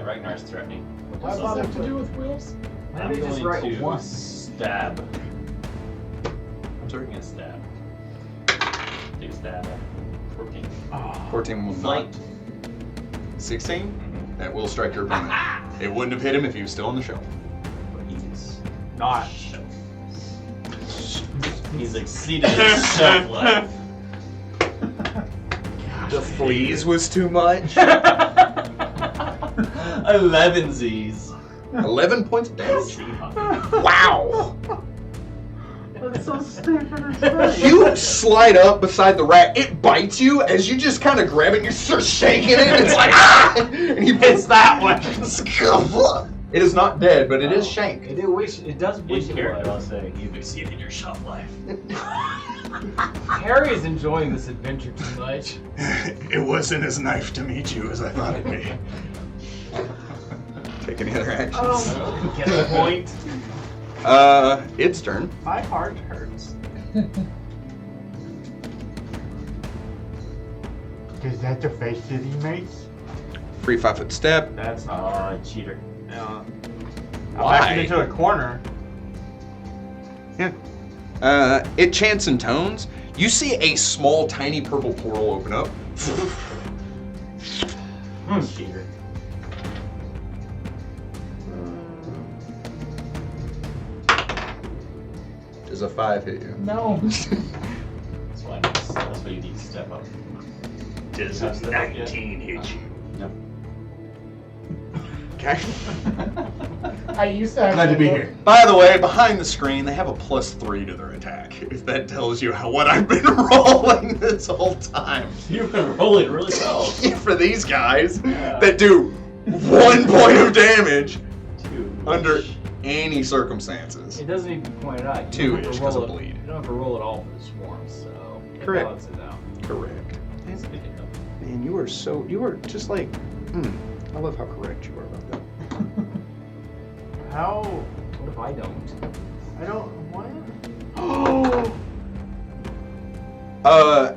Ragnar's threatening.
What does this have to do with wheels?
Why
I'm
don't you
going
just write
to
1?
stab. I'm going to stab. Take a stab at 14.
14 will not.
Flight.
16? That will strike your opponent. It wouldn't have hit him if he was still on the shelf.
But he's
Not.
He's exceeded his shelf life.
The fleas was too much.
11 Z's.
11 points of damage. Wow.
That's so stupid.
You slide up beside the rat. It bites you as you just kind of grab it and you start shaking it. And it's like, ah! And he hits that one. It is not dead, but it is shanked.
It does wish
In
it
character, I'll
was.
say, you've exceeded your shelf life.
Harry is enjoying this adventure too much.
It wasn't as nice to meet you as I thought it'd be. Take any other actions?
Get the point.
Its turn.
My heart hurts.
Is that the face that he makes?
Free 5-foot step.
That's not
Cheater.
I'm
Why?
backing into a corner.
It chants and tones. You see a small, tiny purple portal open up.
Cheater.
Does a 5 hit you?
No.
That's why you need to step up.
Does
a
19 hit you?
No.
Okay.
I used to have
Glad to be here.
By the way, behind the screen, they have a +3 to their attack. If that tells you what I've been rolling this whole time.
You've been rolling really well.
For these guys that do 1 point of damage under any circumstances.
It doesn't even point it out. You
2
don't have
ish
to
because
roll
of
it-
bleed.
You don't have to roll it all for the swarm, so it
Correct.
balances out.
Correct. Man, you are just like, I love how correct you are about that.
How?
What if I don't?
I don't. What?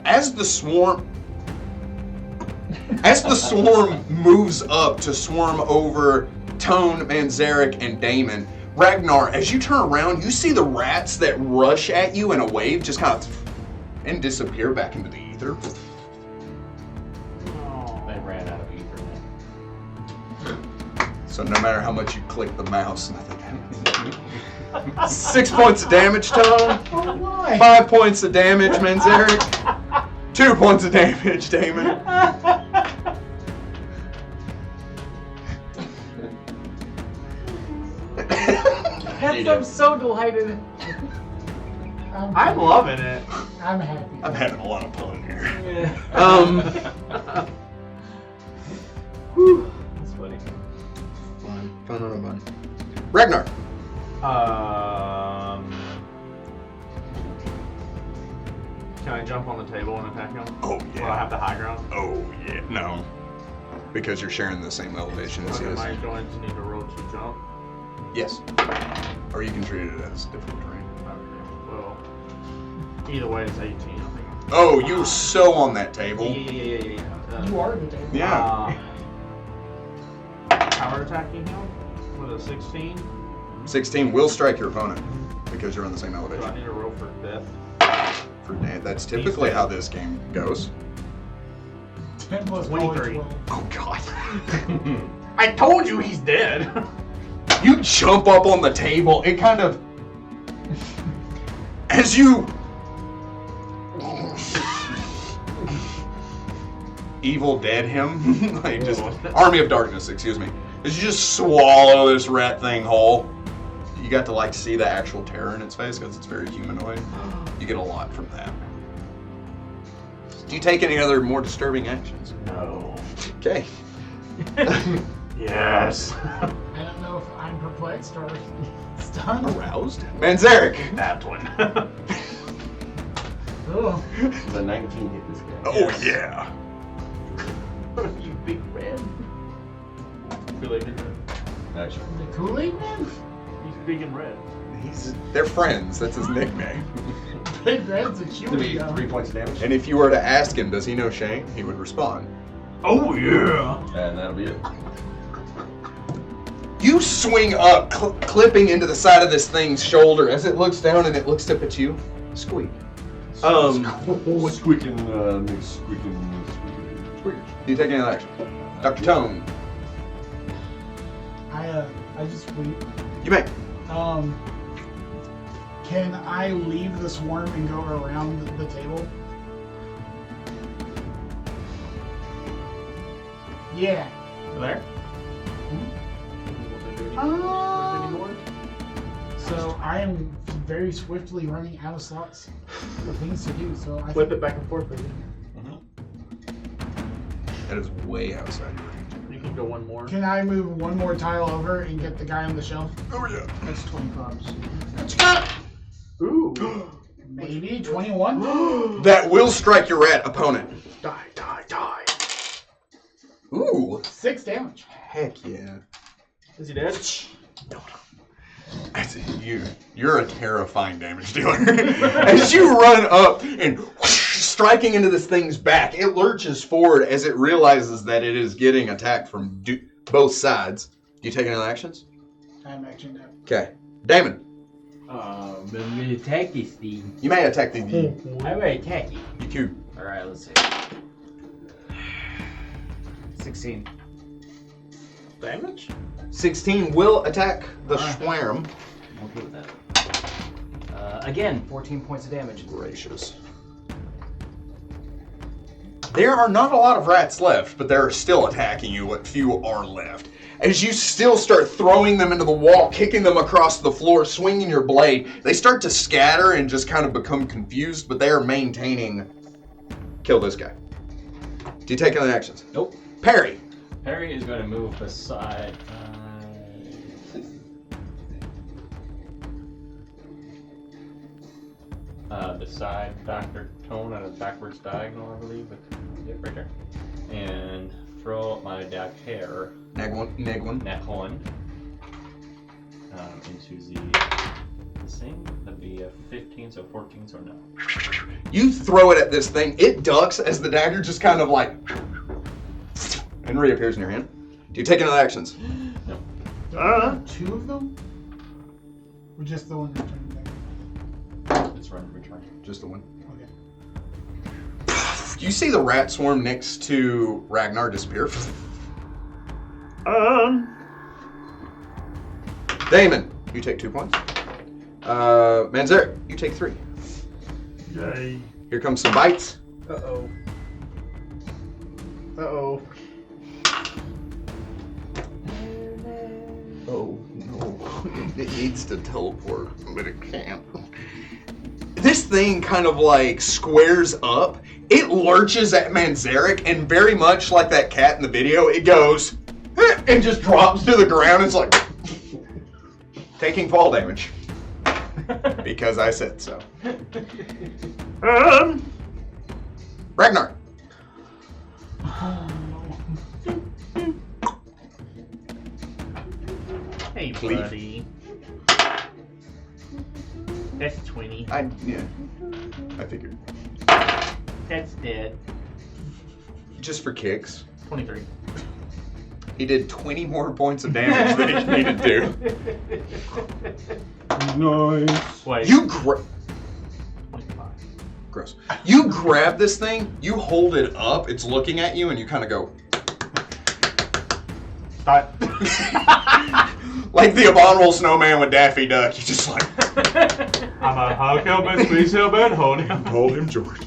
As the swarm moves up to swarm over Tone, Manzerik, and Damon, Ragnar, as you turn around, you see the rats that rush at you in a wave just kind of and disappear back into the ether.
I ran out of ether.
So no matter how much you click the mouse, nothing happens. 6 points of damage, Tone.
Oh, why?
5 points of damage, Manzerik. 2 points of damage, Damon.
I'm so delighted. I'm loving it.
I'm happy.
I'm having a lot of fun here.
Yeah. Whew. That's funny.
Fun on a bun. Ragnar.
Can I jump on the table and attack him?
Oh,
Will I have the high ground?
Oh, yeah. No. Because you're sharing the same elevation as he
Am
is.
I going to need to roll to jump?
Yes. Or you can treat it as difficult terrain.
Okay. Well, either way, it's 18. I think.
Oh, you're so on that table.
Yeah.
You are the table.
Yeah.
Power attacking him with a 16.
16 will strike your opponent because you're on the same
Do I
elevation.
need to roll for death?
For Dan, that's typically how this game goes.
10 plus
23.
12.
Oh, God.
I told you he's dead.
You jump up on the table. It kind of... As you... Evil Dead him. Like just Army of Darkness, excuse me. As you just swallow this rat thing whole. You got to like see the actual terror in its face because it's very humanoid. You get a lot from that. Do you take any other more disturbing actions?
No.
Okay.
Yes.
I don't know if I'm perplexed or stunned.
Aroused? Manzerik!
That one.
Oh,
The 19 hit this guy.
Oh yeah.
You big red. Kool-Aid red.
Actually.
the Kool-Aid Man?
He's big and red.
They're friends. That's his nickname.
Big Red's a
To
cute
be
guy.
3 points of damage.
And if you were to ask him, does he know Shane? He would respond.
Oh yeah.
And that'll be it.
You swing up, clipping into the side of this thing's shoulder as it looks down and it looks up at you. Squeak.
Squeaking, mix squeaking.
Do you take any action? Dr. Tone.
I just wait.
You may.
Can I leave the swarm and go around the table? Yeah.
There.
So I am very swiftly running out of slots of things to do. So I
Flip
think
it back and forth, baby.
That is way outside your range.
You can go one more.
can I move one more tile over and get the guy on the shelf?
Oh yeah.
That's 20 bucks.
Ooh.
Maybe 21.
That will strike your rat opponent.
Die.
Ooh.
6 damage.
Heck yeah.
Is he dead?
That's you're a terrifying damage dealer. As you run up and whoosh, striking into this thing's back, it lurches forward as it realizes that it is getting attacked from both sides. Do you take any actions?
I'm actually not.
Okay. Damon,
I'm gonna attack this thing.
you may attack the
I'm gonna attack it.
you too.
Alright, let's see.
16. Damage?
16 will attack the swarm.
I'm okay with that. Again, 14 points of damage.
Gracious. There are not a lot of rats left, but they're still attacking you, what few are left. As you still start throwing them into the wall, kicking them across the floor, swinging your blade, they start to scatter and just kind of become confused, but they are maintaining, kill this guy. Do you take any actions?
Nope.
Parry.
Perry is going to move beside. Beside Dr. Tone at a backwards diagonal, I believe. Yep, right there. And throw up my dagger.
Neg one.
Nehon. Into the thing. That'd be a 15, so 14, so no.
You throw it at this thing, it ducks as the dagger just kind of like and reappears in your hand. Do you take any actions?
No.
Two of them? Or just the one returning back?
It's run return.
Just the one.
Okay.
You see the rat swarm next to Ragnar disappear. Damon, you take 2 points. Manzerik, you take 3.
Yay.
Here comes some bites.
Uh-oh. Uh-oh.
Oh no. It needs to teleport, but it can't. This thing kind of like squares up. It lurches at Manzerik, and very much like that cat in the video, it goes and just drops to the ground. It's like taking fall damage because I said so. Ragnar.
Hey,
Cleave.
buddy. That's 20.
I figured.
That's dead.
Just for kicks.
23.
He did 20 more points of damage than he needed to.
Nice.
Wait.
You
25.
gross. You grab this thing, you hold it up, it's looking at you, and you kind of go
Stop.
like the abominable snowman with Daffy Duck. You just like
I'm a hug him and squeeze him and hold him.
hold him, George.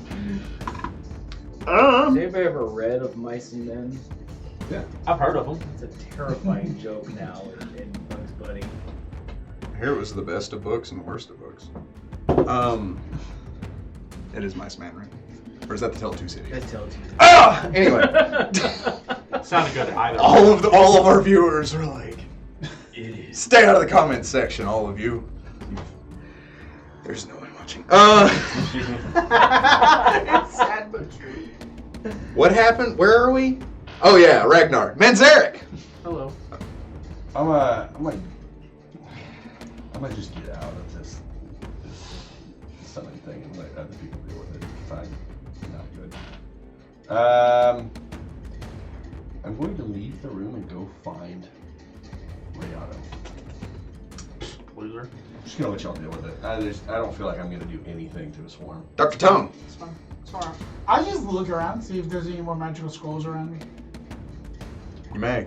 Has anybody ever read of Mice and Men?
I've heard of him.
It's a terrifying joke now in Bugs Bunny.
Here was the best of books and the worst of books. It is Mice Man, right? Or is that the Tell-Two City?
That tells you.
Ah! Anyway,
Sounded good either.
all of our viewers are like,
It is.
stay out of the comments section, all of you. There's no one watching.
It's sad but true.
What happened? Where are we? Oh yeah, Ragnar. Manzerik!
Hello.
I might just get out of this summoning thing and let other people deal with it. It's not good. I'm going to leave the room and go find Rayado.
Loser.
I'm just gonna let y'all deal with it. I don't feel like I'm gonna do anything to the swarm.
Dr. Tone.
It's fine. It's alright. I just look around, see if there's any more magical scrolls around me.
You may.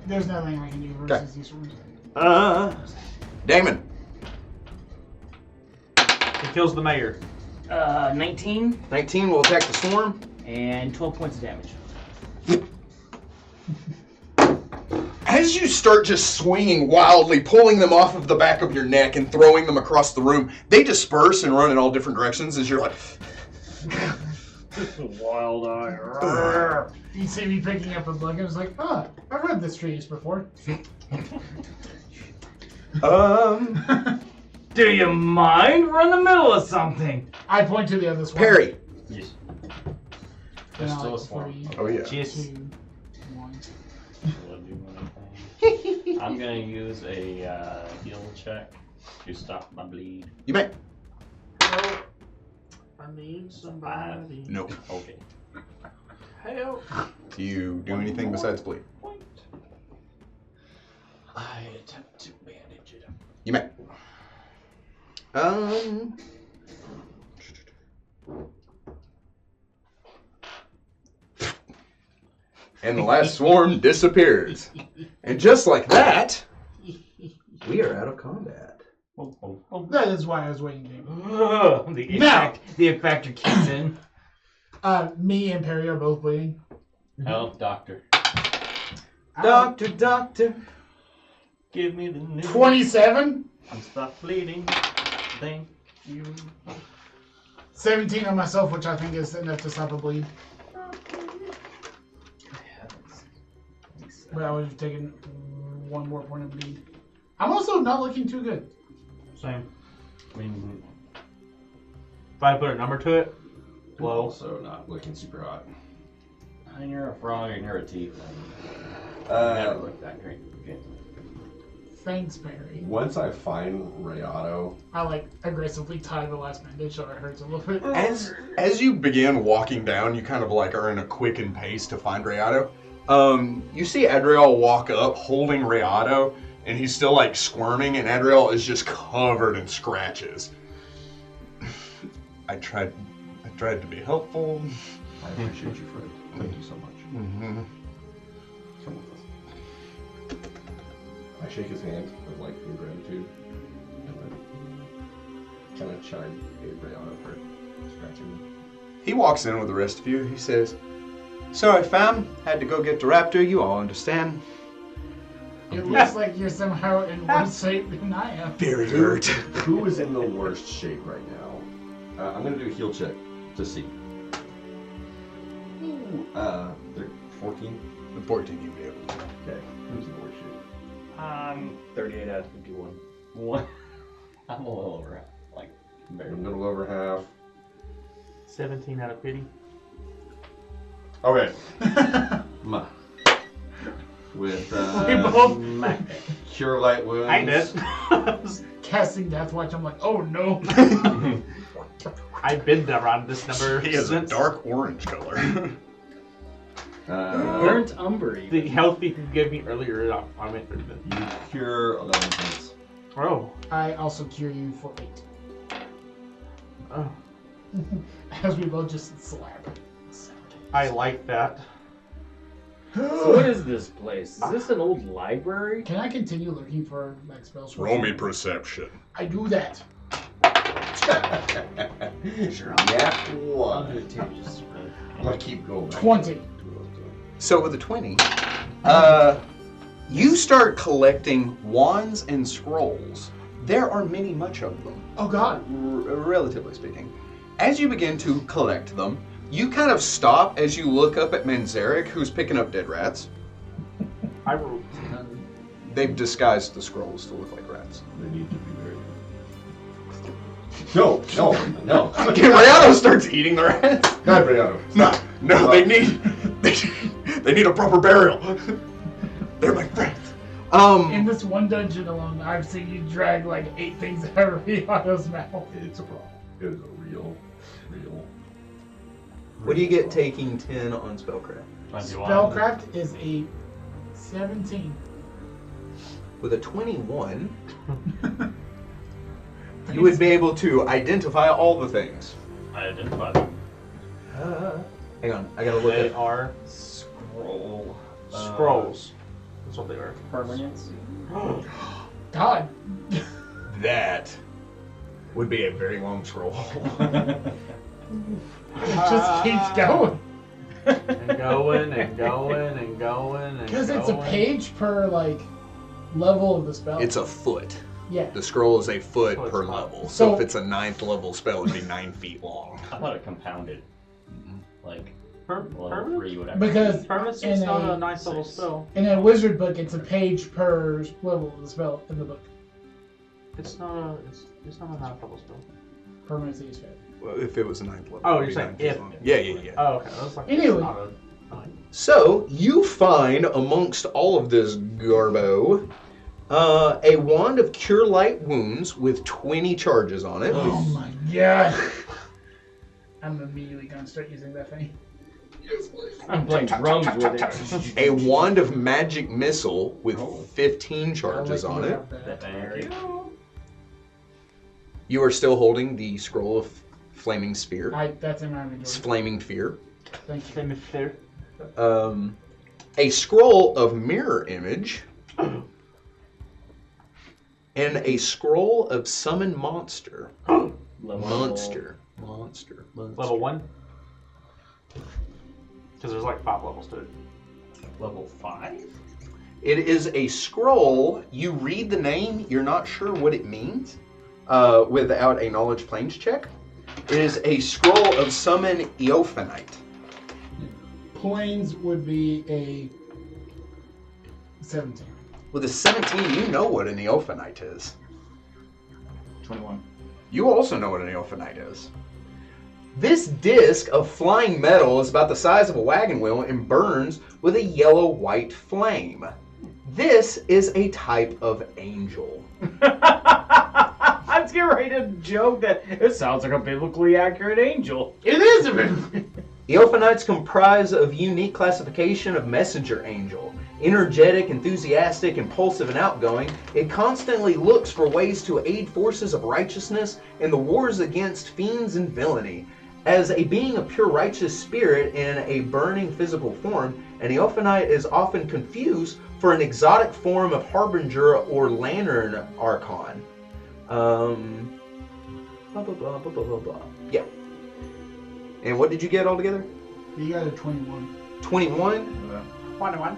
There's nothing I can do versus these rooms.
Damon.
He kills the mayor.
19
19 will attack the swarm.
and 12 points of damage.
As you start just swinging wildly, pulling them off of the back of your neck and throwing them across the room, they disperse and run in all different directions as you're like...
Wild eye.
You see me picking up a book, and I was like, I've read this treatise before.
Do you mind? We're in the middle of something.
I point to the other swarm.
Perry.
Yes.
Then
There's
I'll
still a
like
swarm.
3,
Oh yeah.
Yes.
2, 1.
I'm gonna use a heal check to stop my bleed.
You may.
Help. I need somebody.
Nope.
Okay.
Help.
Do you do anything besides bleed?
I attempt to bandage it.
You may. And the last swarm disappears. And just like that, we are out of combat.
That is why I was waiting, Damon.
The X factor kicks in.
Me and Perry are both bleeding.
Help, doctor.
Doctor.
Give me the news.
27?
I'm stop bleeding. Thank you.
17 on myself, which I think is enough to stop a bleed. But I would have taken 1 more point of bleed. I'm also not looking too good.
Same. I mean, if I put a number to it, low.
Also not looking super hot.
And you're a frog and you're a tiefling. You
Uh,
never look that great. Okay.
Thanks, Perry.
Once I find Rayado,
I aggressively tie the last bandage so it hurts a little bit.
As you begin walking down, you kind of are in a quickened pace to find Rayado. You see Adriel walk up holding Rayado, and he's still squirming, and Adriel is just covered in scratches. I tried to be helpful.
I appreciate you, Fred. Thank you so much.
Mm-hmm.
Come with us. I shake his hand with in gratitude, and then kind of chime Rayado for scratching me.
He walks in with the rest of you. He says, "Sorry, fam. Had to go get the raptor. You all understand."
It looks like you're somehow in worse shape than I am.
Very hurt.
Who is in the worst shape right now? I'm gonna do a heal check to see. Ooh, they're 14.
The 14 you'd be able to.
Okay, who's in the worst shape?
38 out of 51. One. I'm a little over, like,
A
barely.
little over half.
17 out of 50.
Okay. With
We both
cure light wounds.
I did.
casting Death Watch. I'm like, oh no.
I've been around this number.
He has a
since
dark orange color.
Burnt umbery.
the health you gave me earlier. I went through the.
You cure 11 points.
Oh.
I also cure you for 8.
Oh.
As we both just slap.
I like that.
So what is this place? Is this an old library?
Can I continue looking for like spell scrolls?
Roll me perception.
I do that.
Sure.
Yeah,
I'll
one.
do it too. Just
I'm gonna keep going.
20.
So with a 20, you start collecting wands and scrolls. There are much of them.
Oh god.
Relatively speaking. As you begin to collect them, you kind of stop as you look up at Manzerik, who's picking up dead rats.
I rolled.
They've disguised the scrolls to look like rats.
They need to be very. No.
Rayano starts eating the rats.
God, Brianna, stop.
No, they need a proper burial. They're my friends.
In this one dungeon alone, I've seen you drag like 8 things out of Rihanna's mouth.
It's a problem. It is a real.
What do you get taking 10 on spellcraft?
21.
Spellcraft is a 17.
With a 21, you would be able to identify all the things.
I identified them.
Hang on, I gotta look
They
at
are
Scroll.
scrolls. That's what they are.
permanence.
God.
that. Would be a very long scroll.
It just keeps going.
And going and going and going and
Because it's a page per like level of the spell.
It's a foot.
Yeah.
The scroll is a foot
So it's
per
not-
level. So
So-
if it's a 9th level spell, it'd be 9 feet long.
I thought it compounded. Like, level
Permanent?
3, whatever.
Because
Permanence
in
is not
a-
a ninth level spell.
in a wizard book, it's a page per level of the spell in the book.
It's not a ninth level spell.
Permanency is fair.
Well, if it was a 9th level.
Oh,
it'd
you're
be
saying
9 feet
if.
long. Yeah.
Oh, okay. I was like,
Anyway.
it's not a nine.
So, you find amongst all of this garbo a wand of cure light wounds with 20 charges on it.
Oh my god. I'm immediately gonna start using that thing.
I'm playing drums with it.
A wand of magic missile with 15 charges
I'll
on
let you
it.
have that.
Thank you.
You are still holding the scroll of flaming spear.
That's in my
It's
inventory.
flaming fear.
Thank you.
Same as there.
A scroll of mirror image. And a scroll of summon monster. Monster.
Level 1? Because there's like 5 levels to it.
Level 5?
It is a scroll. You read the name, you're not sure what it means without a knowledge planes check. It is a scroll of summon Eophanite.
Planes would be a 17.
With a 17, you know what an Eophanite is.
21.
You also know what an Eophanite is. This disc of flying metal is about the size of a wagon wheel and burns with a yellow-white flame. This is a type of angel.
I was getting ready to joke that it sounds like a biblically accurate angel.
It is a bit.
Eophanites comprise of unique classification of messenger angel. Energetic, enthusiastic, impulsive, and outgoing, it constantly looks for ways to aid forces of righteousness in the wars against fiends and villainy. As a being of pure righteous spirit in a burning physical form, an Eophanite is often confused for an exotic form of harbinger or lantern archon. Blah, blah, blah, blah, blah, blah, blah. Yeah. And what did you get altogether?
You got a 21.
21?
21.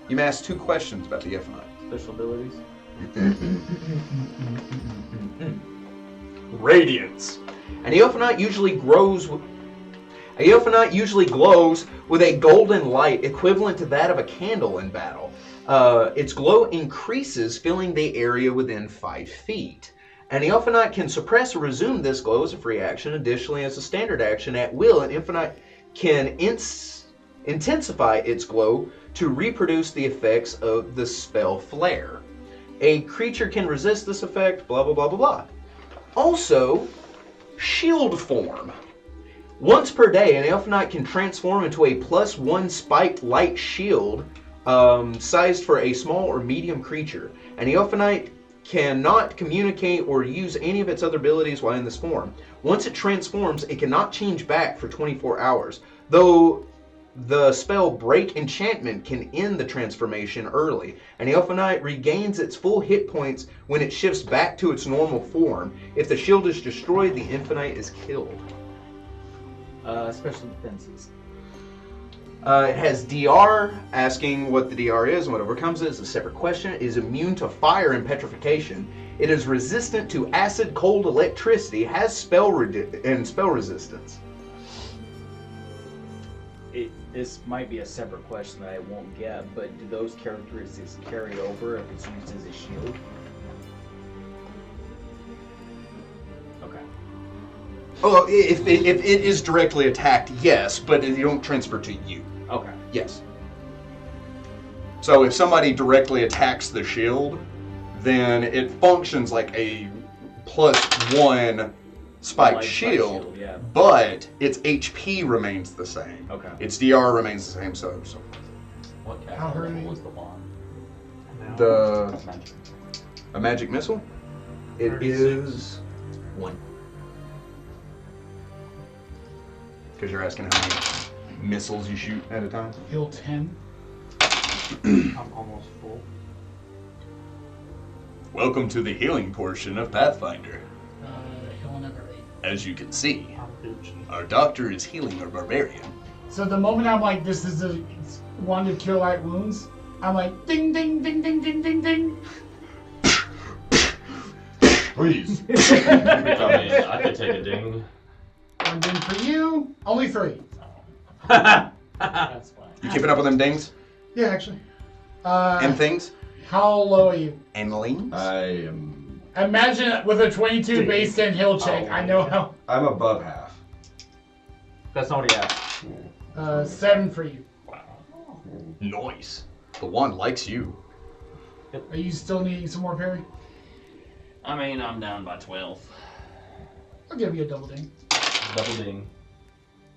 You may ask 2 questions about the Elfenite.
Special abilities.
Radiance. An Elfenite usually glows with a golden light equivalent to that of a candle in battle. Its glow increases, filling the area within 5 feet. An Elfenite can suppress or resume this glow as a free action. Additionally, as a standard action at will, an Elfenite can intensify its glow to reproduce the effects of the spell flare. A creature can resist this effect, blah, blah, blah, blah, blah. Also, shield form. Once per day, an Elfenite can transform into a +1 spiked light shield sized for a small or medium creature. An Elfenite cannot communicate or use any of its other abilities while in this form. Once it transforms, it cannot change back for 24 hours, though the spell Break Enchantment can end the transformation early. An Elfenite regains its full hit points when it shifts back to its normal form. If the shield is destroyed, the Elfenite is killed.
Special defenses.
It has DR, asking what the DR is and what overcomes it is a separate question. It is immune to fire and petrification. It is resistant to acid, cold, electricity, has spell resistance.
This might be a separate question that I won't get, but do those characteristics carry over if it's used as a shield? Okay.
Oh, if it is directly attacked, yes, but you don't transfer to you.
Okay.
Yes. So if somebody directly attacks the shield, then it functions like a +1 spiked shield,
yeah.
but its HP remains the same.
Okay.
Its DR remains the same, so.
What
How
category
hurting?
was the wand?
A magic missile? It
36.
is 1. Because you're asking how many missiles you shoot at a time?
Heal 10.
I'm almost full.
Welcome to the healing portion of Pathfinder.
Heal another 8.
As you can see,
I'm Gucci.
our doctor is healing a barbarian.
So the moment I'm like, this is a one to cure light wounds, I'm like, ding, ding, ding, ding, ding, ding, ding.
Please.
I mean, I could take a ding.
1 ding for you. Only 3.
That's fine.
You keeping up with them dings
Yeah, actually.
and things?
How low are you?
And leans?
I am.
Imagine with a 22 base 10 heal check. I know how.
I'm above half.
That's not what he asked.
7 for you.
Nice. The wand likes you.
Are you still needing some more parry?
I mean, I'm down by 12.
I'll give you a double ding.
Double ding.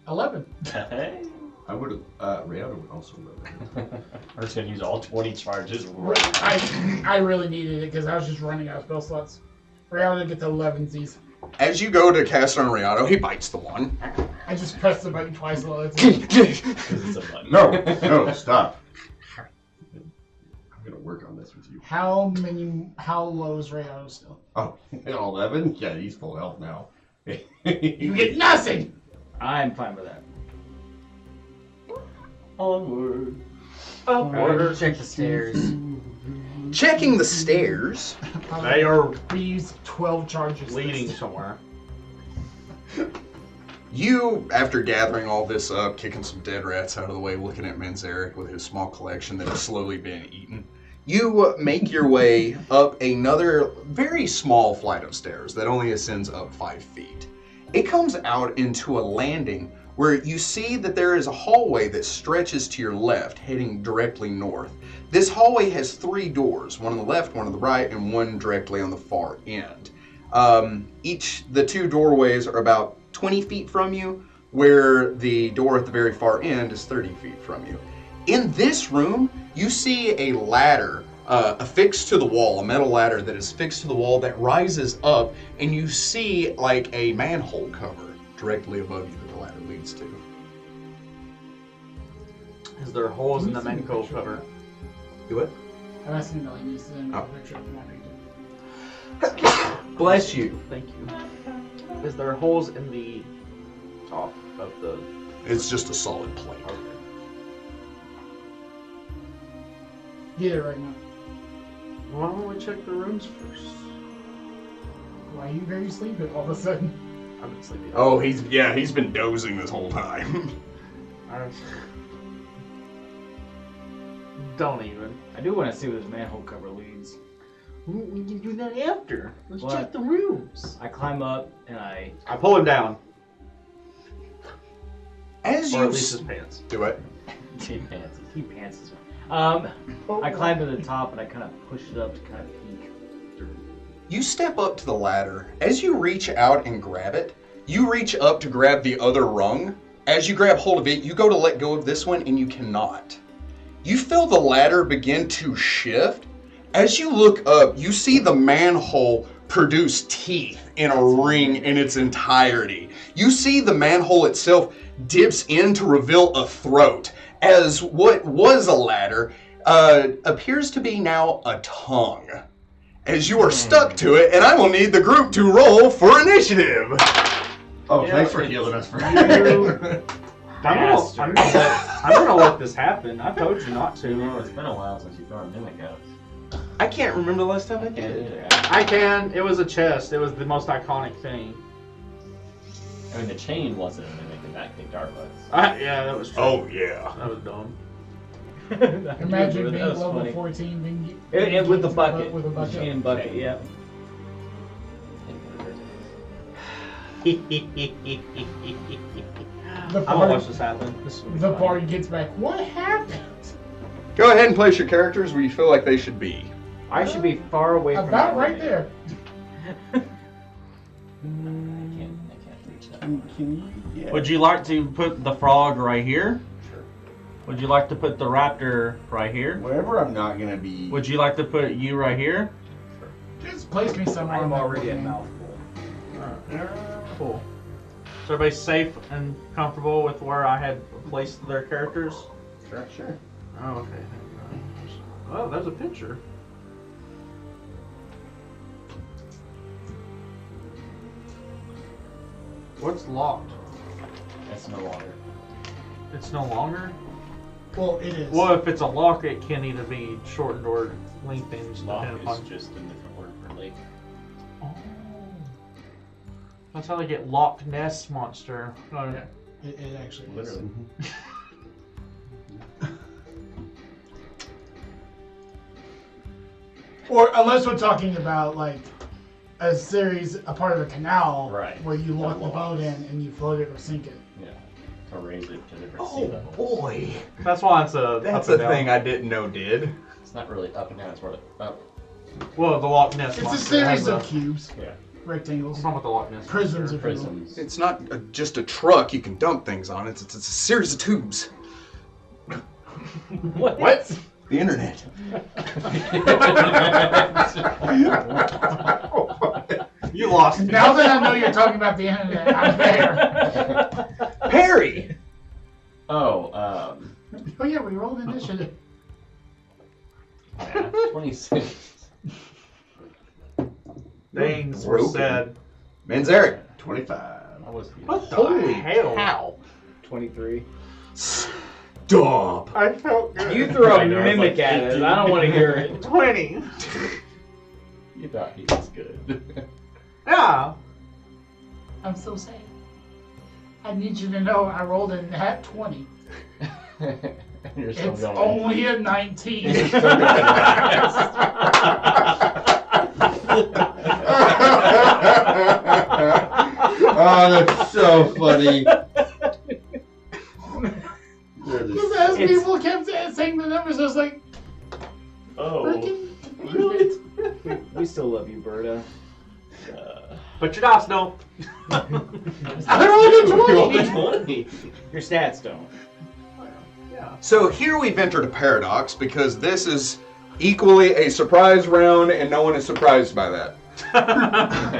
11.
Hey.
I would have. Rihanna would also love it.
We're just gonna use all 20 charges.
I really needed it because I was just running out of spell slots. We're able to get to 11s.
As you go to cast on Rihanna, he bites the wand.
I just pressed the button twice while it's
Because it's a button.
No, stop. I'm gonna work on this with you.
How low is Rayo still?
Oh, 11? Yeah, he's full health now.
You get nothing!
I'm fine with that.
Onward.
Alright, check the stairs.
Checking the stairs.
They are
We used 12 charges.
leading somewhere.
You, after gathering all this up, kicking some dead rats out of the way, looking at Manzerik with his small collection that has slowly been eaten, you make your way up another very small flight of stairs that only ascends up 5 feet. It comes out into a landing where you see that there is a hallway that stretches to your left, heading directly north. This hallway has 3 doors, one on the left, one on the right, and one directly on the far end. The 2 doorways are about 20 feet from you, where the door at the very far end is 30 feet from you. In this room, you see a ladder affixed to the wall, a metal ladder that is fixed to the wall that rises up, and you see like a manhole cover directly above you that the ladder leads to.
Is there holes in the manhole cover?
Do it.
I'm asking Melly needs to send me a
Oh.
picture of my
Bless you.
Thank you. Is there holes in the top of the...
It's just a solid plate.
Okay.
Get it right now.
Why don't we check the rooms first?
Why are you very sleepy all of a sudden?
I've been sleepy.
Oh, he's been dozing this whole time.
Don't even.
I do want to see where this manhole cover leads.
We can do that after. Let's
What?
check the rooms.
I climb up and I
pull him down.
As
Or
you
at least his pants.
do it,
he pants his I climb to the top and I kind of push it up to kind of peek through.
you step up to the ladder. As you reach out and grab it, you reach up to grab the other rung. As you grab hold of it, you go to let go of this one and you cannot. You feel the ladder begin to shift. As you look up, you see the manhole produce teeth in a ring in its entirety. You see the manhole itself dips in to reveal a throat, as what was a ladder appears to be now a tongue. As you are stuck to it, and I will need the group to roll for initiative.
Oh,
Yeah,
thanks for
it's-
healing us for
I'm gonna let this happen. I told you not
You know,
to.
it's been a while since you've thrown a mimic at us.
I can't remember the last time I
Can't
did.
either.
I can. It was a chest. It was the most iconic thing.
I mean, the chain wasn't a mimic and that kicked our butts.
Yeah, that was true.
Oh, yeah.
That was dumb.
Imagine being
That was
level
funny.
14 being
And with the bucket.
With a bucket.
Chain bucket, yeah.
The
I'm gonna watch
part,
this happen. This is gonna be
the
funny.
party gets back. What happened?
Go ahead and place your characters where you feel like they should be.
I should be far away from
About
that
right
mimic.
there.
I can't reach that.
Can you? Yeah.
Would you like to put the frog right here?
Sure.
Would you like to put the raptor right here?
Wherever I'm not gonna be.
Would you like to put you right here?
Just place me somewhere.
I'm
on that
already at
thing.
mouthful.
Cool. So everybody's safe and comfortable with where I had placed their characters?
Sure.
Oh, okay. Oh, there's a picture. What's locked?
That's no longer.
It's no longer?
Well, it is.
Well, if it's a lock, it can either be shortened or lengthened.
Lock
depending
is
upon-
just a different word for lake.
Oh. That's how they get Loch Ness monster. Oh,
Yeah. It actually is.
Literally.
Or unless we're talking about like a series, a part of a canal,
Right.
where you lock the
Double
boat
locks.
in and you float it or sink it.
Yeah. To raise it to different sea
Oh
levels.
boy,
That's why it's a
that's
up
a
and down.
thing I didn't know did.
It's not really up and down, it's more like up.
Well, the Loch Ness
It's a
monster. It has
series of cubes,
Yeah.
rectangles,
What's wrong with the Loch Ness?
prisms, if you will.
Prisms.
It's not just a truck you can dump things on. It's a series of tubes.
What?
The internet.
You lost me.
Now that I know you're talking about the internet, I'm there.
Perry.
Oh,
Oh yeah, we rolled initiative.
yeah, 26.
Things were
Broken.
said.
Manzerik.
25.
I was
What the
Holy
hell?
cow.
23.
Stop.
I felt good.
You throw a
I know, it's
mimic
like
at us. I don't want to hear it.
20.
You thought he was good.
Yeah.
I'm so sad. I need you to know I rolled a nat 20.
You're still
It's
going.
only a 19.
Oh, that's so funny.
Because as people kept saying the numbers, I was like,
Oh.
freaking
Really?
We still love you, Berta.
But your dice don't.
I rolled a 20!
Your stats don't.
Yeah.
So here we've entered a paradox because this is equally a surprise round and no one is surprised by that.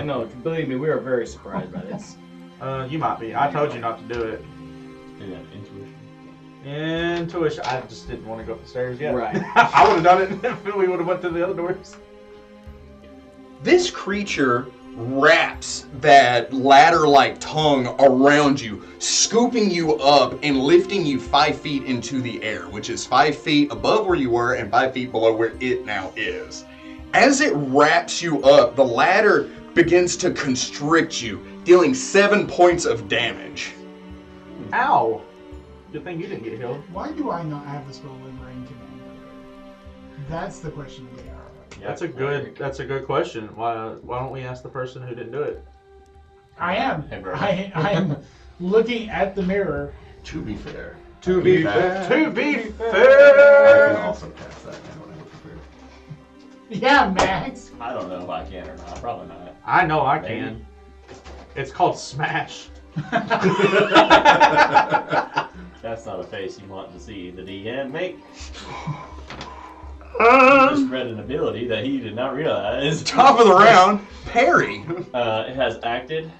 No, believe me, we are very surprised by this.
You might be. I told you not to do it.
Yeah, intuition.
Intuition. I just didn't want to go up the stairs yet.
Right.
I would have done it if we would have went through the other doors.
This creature wraps that ladder-like tongue around you, scooping you up and lifting you 5 feet into the air, which is 5 feet above where you were and 5 feet below where it now is. As it wraps you up, the ladder begins to constrict you, dealing 7 points of damage.
Ow! Good thing you didn't get healed.
Why do I not have the spell Brain Command? That's the question we are.
Yeah,
That's a good question. Why don't we ask the person who didn't do it?
I am.
Hey, bro.
I am looking at the mirror.
To be fair.
To be
fair.
To be
I can
fair.
also cast that now when I'm prepared.
Yeah, Max.
I don't know if I can or not. Probably not.
I know I
Maybe.
can. It's called Smash.
That's not a face you want to see the DM make. He just read an ability that he did not realize.
Top of the round, parry.
It has acted.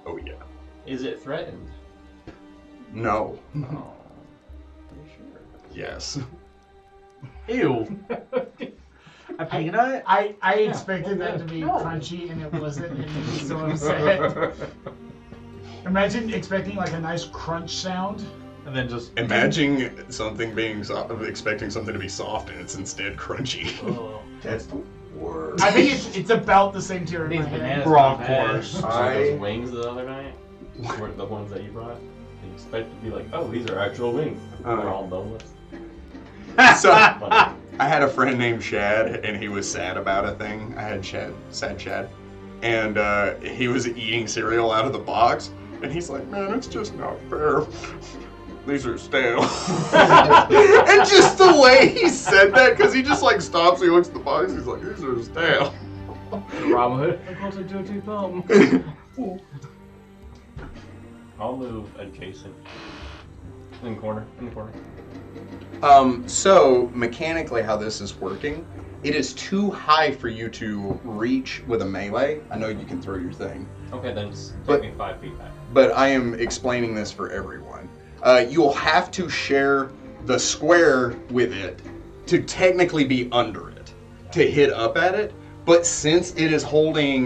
Oh yeah.
Is it threatened?
No.
Oh, pretty sure.
Yes.
Ew. A peanut?
I expected that to be crunchy and it wasn't, and it was so upset. Imagine expecting like a nice crunch sound.
And then just
Imagine something being expecting something to be soft and it's instead crunchy.
Oh.
That's the worst.
I think it's about the same tier in
These
my head.
bananas
Rock
I've had,
horse.
just like those wings the other night, were the ones that you brought. You expect to be like, oh, these are actual wings. They're all boneless.
So
But
I had a friend named Chad, and he was sad about a thing. I had sad Chad, and he was eating cereal out of the box, and he's like, "Man, it's just not fair. These are stale." And just the way he said that, because he just like stops, he looks at the box, he's like, "These are stale."
Robin Hood.
Of course I do it to thumb. I'll move adjacent. In the corner.
So mechanically how this is working, it is too high for you to reach with a melee. I know you can throw your thing,
Okay, then just
But-
take me 5 feet back.
but I am explaining this for everyone. You'll have to share the square with it to technically be under it, to hit up at it, but since it is holding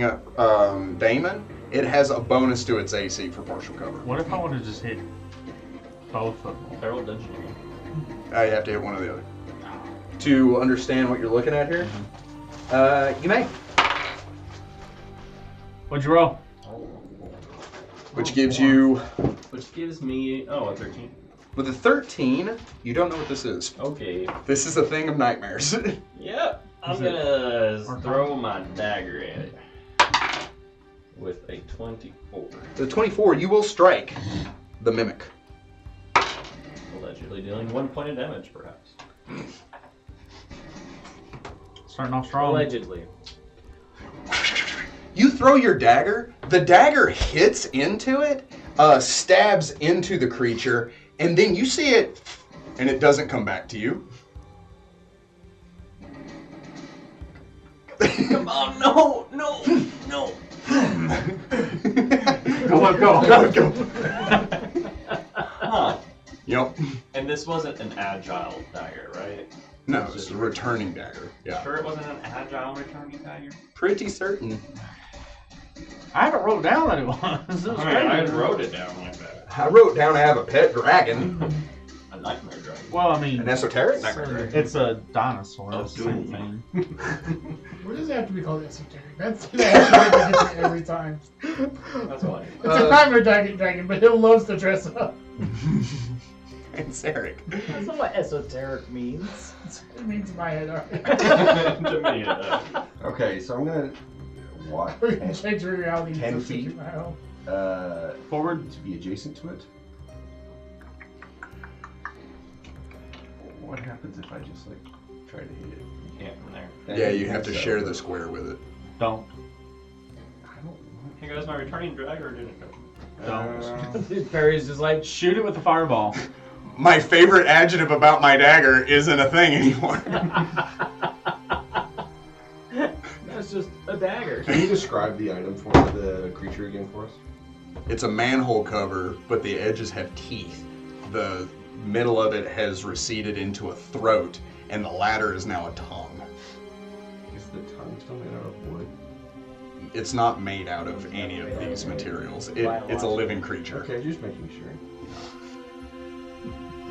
Damon, it has a bonus to its AC for partial cover.
what if I want to just hit both of them?
Feral Dungeon.
You have to hit one or the other. To understand what you're looking at here, you may.
What'd you roll?
Which gives you,
Which gives me, a 13.
with a 13, you don't know what this is.
Okay.
This is a thing of nightmares.
Yep. I'm
Is it
gonna throw my dagger at it. With a 24.
The 24, you will strike the mimic.
Allegedly dealing 1 point of damage, perhaps.
Starting off strong.
Allegedly.
You throw your dagger, the dagger hits into it, stabs into the creature, and then you see it, and it doesn't come back to you.
Come on, no.
Go.
Huh.
Yep.
And this wasn't an agile dagger, right?
No, it's a returning dagger. Yeah.
Sure it wasn't an agile returning dagger?
Pretty certain.
I haven't wrote down that it was. This is
I
crazy.
wrote it down like that.
I wrote down I have a pet dragon.
A nightmare dragon.
Well, I mean,
An esoteric nightmare dragon.
it's a dinosaur.
Oh,
It's the same
dude.
thing.
What does it have to be called esoteric? That's different every time.
That's why.
It's a nightmare dragon, but he loves to dress up.
Manzerik.
That's not what esoteric means.
It means in my head. Alright.
To me,
Okay, so I'm gonna walk
We're gonna change your reality.
10
to
feet.
my own.
forward to be adjacent to it. What happens if I just like try to hit it?
you can't from there.
Yeah, you have to share the square with it.
Don't.
I don't know.
Here goes my returning dagger, didn't it?
Don't.
Perry's just like,
Shoot it with a fireball.
My favorite adjective about my dagger isn't a thing anymore.
that's just a dagger.
Can you describe the item for the creature again for us?
It's a manhole cover, but the edges have teeth. The middle of it has receded into a throat, and the latter is now a tongue.
Is the tongue still made out of wood?
It's not made out of any of these materials. It's a living creature.
Okay, just making sure.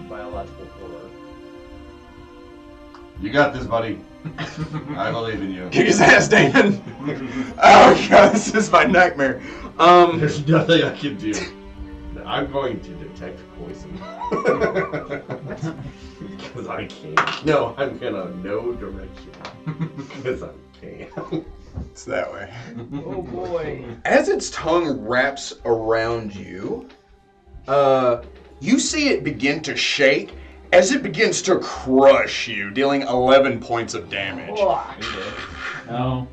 Biological horror.
You got this, buddy. I believe in you.
Kick his ass, Damon! Oh god, this is my nightmare.
There's nothing I can do. I'm going to detect poison. Because I can't. No, I'm gonna no direction. Because I can't.
It's that way.
Oh boy.
As its tongue wraps around you, you see it begin to shake as it begins to crush you, dealing 11 points of damage.
No.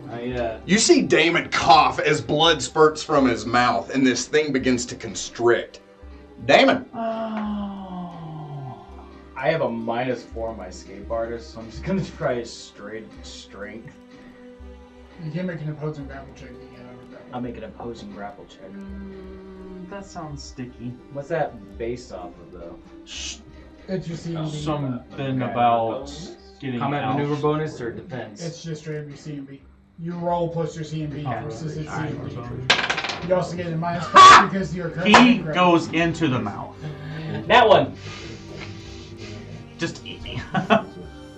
Not yet.
You see Damon cough as blood spurts from his mouth, and this thing begins to constrict. Damon!
I have a -4 on my escape artist, so I'm just gonna try a straight strength.
You can make an opposing grapple check.
I'll make an opposing grapple check.
That sounds sticky.
What's that based off of, though?
It's your CMB.
Something about getting
Combat
out.
maneuver bonus or defense?
It's just straight up your CMB. You roll plus your CMB
Oh,
versus its
alright.
CMB. You also get a -5 because you're currently
He
grappled.
goes into the mouth.
That one!
Just eat me.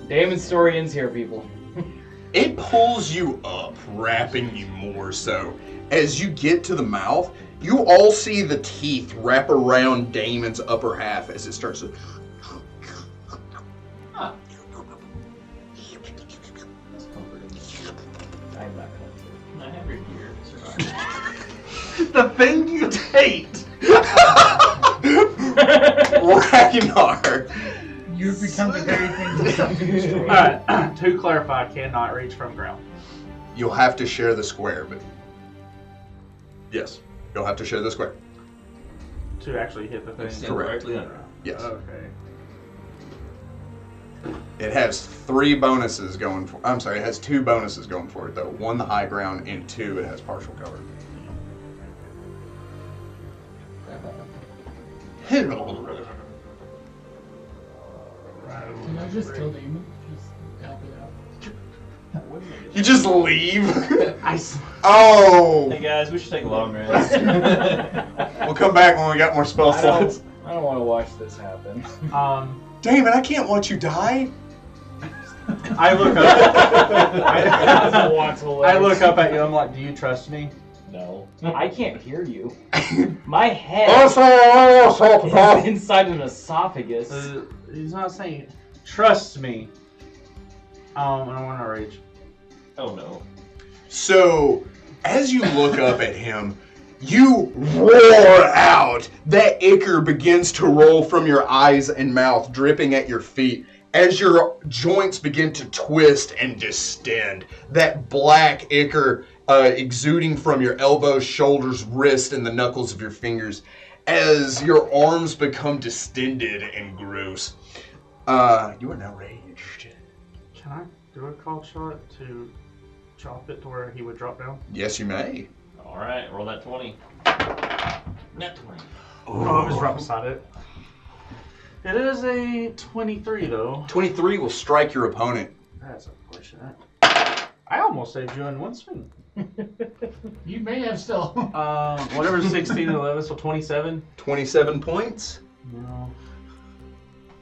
Damon's story ends here, people.
It pulls you up, wrapping you more so. As you get to the mouth, you all see the teeth wrap around Damon's upper half as it starts to...
That's comforting. I'm not comforted.
I have your gear.
The thing you hate! Ragnar!
You've become the very thing that's trying to destroy you.
Alright, to clarify, cannot reach from ground.
You'll have to share the square, but... Yes, you'll have to share the square.
To actually hit the thing.
Stand
Correct.
directly under.
Yes.
Okay.
It has 3 bonuses going for... I'm sorry, it has 2 bonuses going for it, though. 1, the high ground, and 2, it has partial cover.
Can I just kill Damon? Just help it out.
You just leave?
I
Oh!
Hey guys, we should take a long rest.
We'll come back when we got more spell
I don't,
slots.
I don't want to watch this happen.
Damon, I can't watch you die.
I look up.
I
I look up at you. I'm like, do you trust me?
No. I can't hear you. My
Oh,
head is inside an esophagus.
He's not saying trust me. I don't want to rage.
Oh no.
So, as you look up at him, you roar out. That ichor begins to roll from your eyes and mouth, dripping at your feet. As your joints begin to twist and distend, that black ichor exuding from your elbows, shoulders, wrist, and the knuckles of your fingers, as your arms become distended and gross. You are now raged.
Can I do a call shot to chop it to where he would drop down?
Yes, you may.
Alright, roll that 20. Net 20.
Oh, it was right beside it. It is a 23 though.
23 will strike your opponent.
That's unfortunate. I almost saved you in one swing.
You may have still.
Whatever 16 and 11, so 27.
27 points.
No.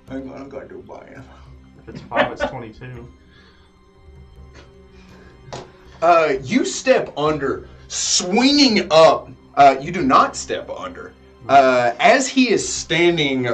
I'm gonna go buy it.
If it's 5, it's 22.
You step under, swinging up. You do not step under. As he is standing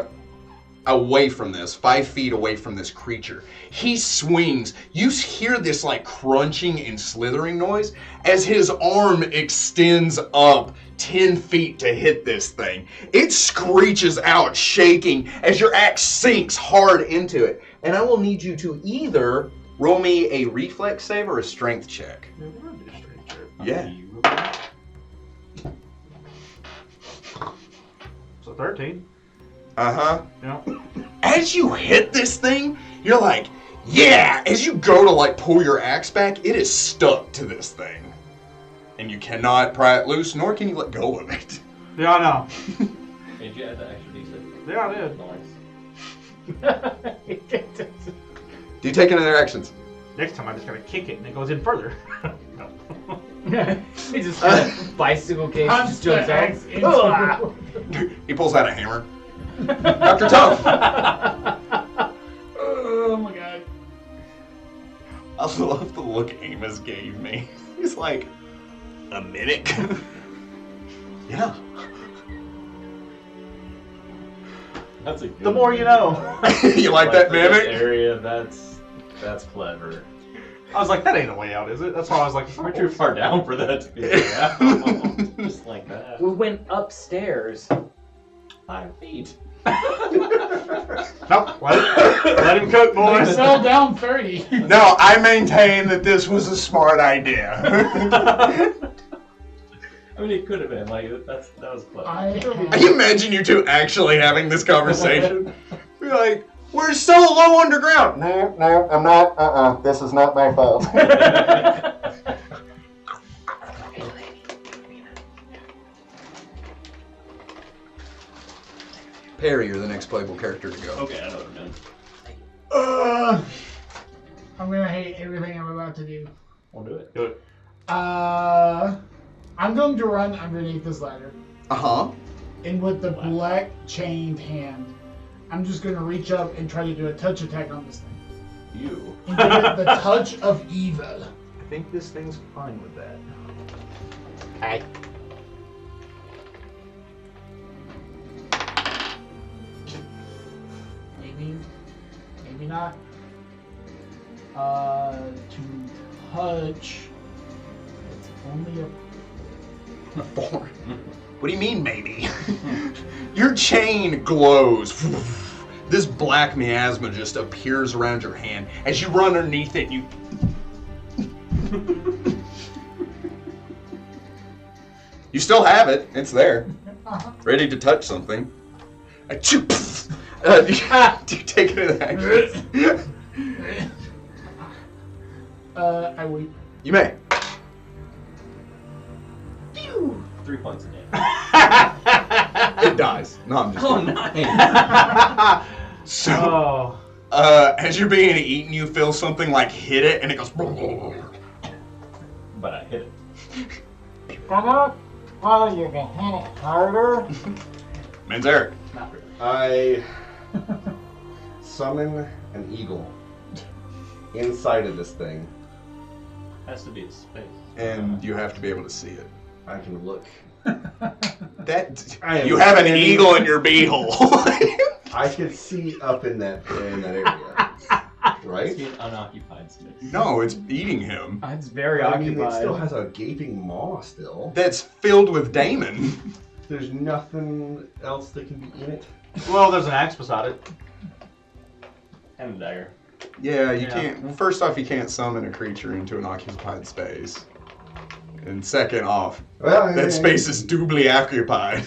away from this, 5 feet away from this creature, he swings. You hear this like crunching and slithering noise as his arm extends up 10 feet to hit this thing. It screeches out, shaking, as your axe sinks hard into it. And I will need you to either roll me a reflex save or a strength check. Yeah.
So 13.
Uh-huh.
Yeah.
As you hit this thing, you're like, yeah! As you go to like pull your axe back, it is stuck to this thing. And you cannot pry it loose, nor can you let go of it.
Yeah, I know.
Did you add the extra D6?
Yeah, I did.
Nice.
Do you take any other actions?
Next time I just gotta kick it and it goes in further. No.
He just bicycle case just jumps out.
He pulls out a hammer. Dr. Tough.
Oh my god.
I love the look Amos gave me. He's like, a mimic? Yeah.
That's a good
The more you know.
You like that
for this
mimic?
area, that's clever.
I was like, that ain't a way out, is it? That's why I was like,
We're too far down for that to be a way out. Just like that.
We went upstairs.
5 feet.
Nope. Let him cook,
We
boys.
fell down 30.
No, I maintain that this was a smart idea.
I mean, it could have been like that was clever.
I
I imagine you two actually having this conversation. Be like, we're so low underground. No, I'm not. This is not my fault. Perry, you're the next playable character to go.
Okay, I know what I'm doing.
I'm gonna hate everything I'm about to do.
We'll do it.
Do it.
I'm going to run underneath this ladder,
Uh-huh.
and with the black chained hand, I'm just gonna reach up and try to do a touch attack on this thing.
You.
And give it the touch of evil.
I think this thing's fine with that.
Maybe not. To touch, it's only a.
Four. What do you mean, maybe? Your chain glows. This black miasma just appears around your hand. As you run underneath it, you... You still have it. It's there. Ready to touch something. Do you take it in action?
I weep.
You may.
3 points a day.
It dies. No, I'm just
Oh,
kidding.
nice.
So,
Oh.
as you're being eaten, you feel something like hit it, and it goes...
But I hit it.
Oh, you can hit it harder.
Manzerik.
Not really.
I summon an eagle inside of this thing.
Has to be a space.
And you have to be able to see it.
I can look.
That
I am
you have an
standing-
eagle in your beehole.
I could see up in that area, right?
It's an unoccupied space.
No, it's eating him.
It's very
I mean, it
occupied.
still has a gaping maw still.
That's filled with Damon.
There's nothing else that can be in it.
Well, there's an axe beside it.
And a dagger.
Yeah, you
Yeah.
can't. Well, first off, you can't summon a creature into an occupied space. And second off,
Well,
that space is doubly occupied.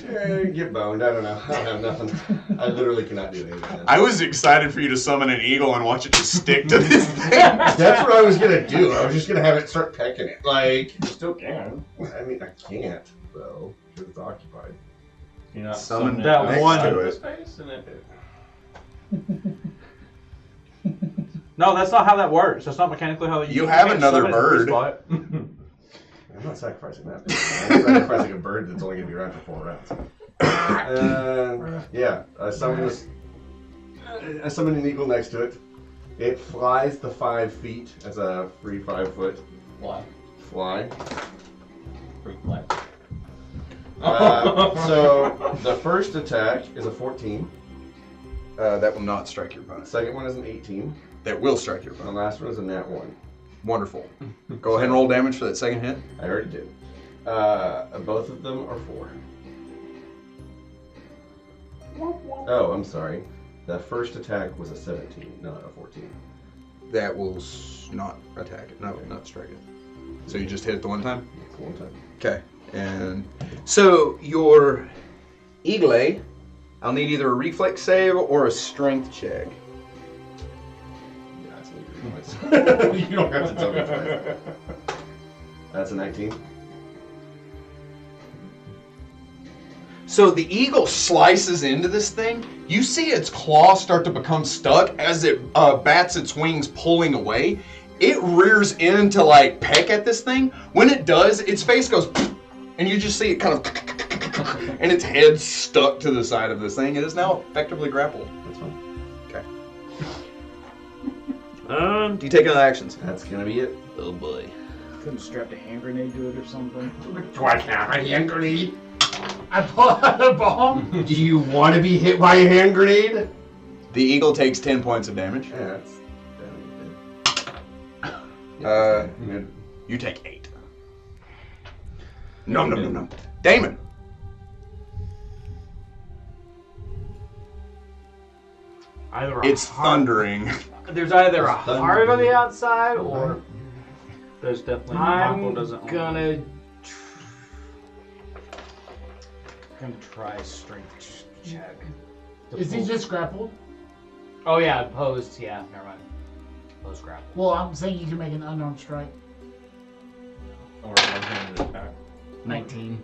Get boned. I don't know. I don't have nothing. I literally cannot do anything.
I was excited for you to summon an eagle and watch it just stick to this thing.
That's what I was gonna do. I was just gonna have it start pecking it. Like,
You still can.
I mean, I can't though because it's occupied.
You not
Summon
summon
that
it
one.
outside
to
of
it.
the space and it.
No, that's not how that works. That's not mechanically how
You have
can't
another
summon it
bird.
in the spot.
I'm not sacrificing that. I'm sacrificing a bird that's only gonna be around for 4 rounds. Yeah, I summon this. I summon an eagle next to it. It flies the 5 feet as a free 5 foot
Why?
fly.
Freak flag.
So the first attack is a 14.
That will not strike your
The
opponent.
second one is an 18.
That will strike your
And the
opponent.
last one is a nat 1.
Wonderful. Go ahead and roll damage for that second hit.
I already did. Both of them are 4. Oh, I'm sorry. The first attack was a 17, not a 14.
That will not attack it. No, not strike it. So you just hit it the one time?
It's one time.
Okay. And so your eagle, I'll need either a reflex save or a strength check.
Yeah, it's only 3 points. You don't have to tell me twice. That's a 19.
So the eagle slices into this thing. You see its claws start to become stuck as it bats its wings, pulling away. it rears in to like peck at this thing. When it does, its face goes, and you just see it kind of, and its head stuck to the side of this thing. It is now effectively grappled.
That's fine.
Okay. Do you take any actions?
That's gonna be it.
Oh boy.
Couldn't strap a hand grenade to it or something.
Do I have a hand grenade?
I pull out a bomb.
Do you want to be hit by a hand grenade?
The eagle takes 10 points of damage.
Yeah, that's
You take 8. No. Damon. It's thundering.
There's either a heart on the outside or there's definitely
I'm
doesn't
gonna try a strength check.
Is he just grappled?
Oh yeah, opposed. Yeah, never mind. Opposed grapple.
Well, I'm saying you can make an unarmed strike.
Or one-handed attack.
19.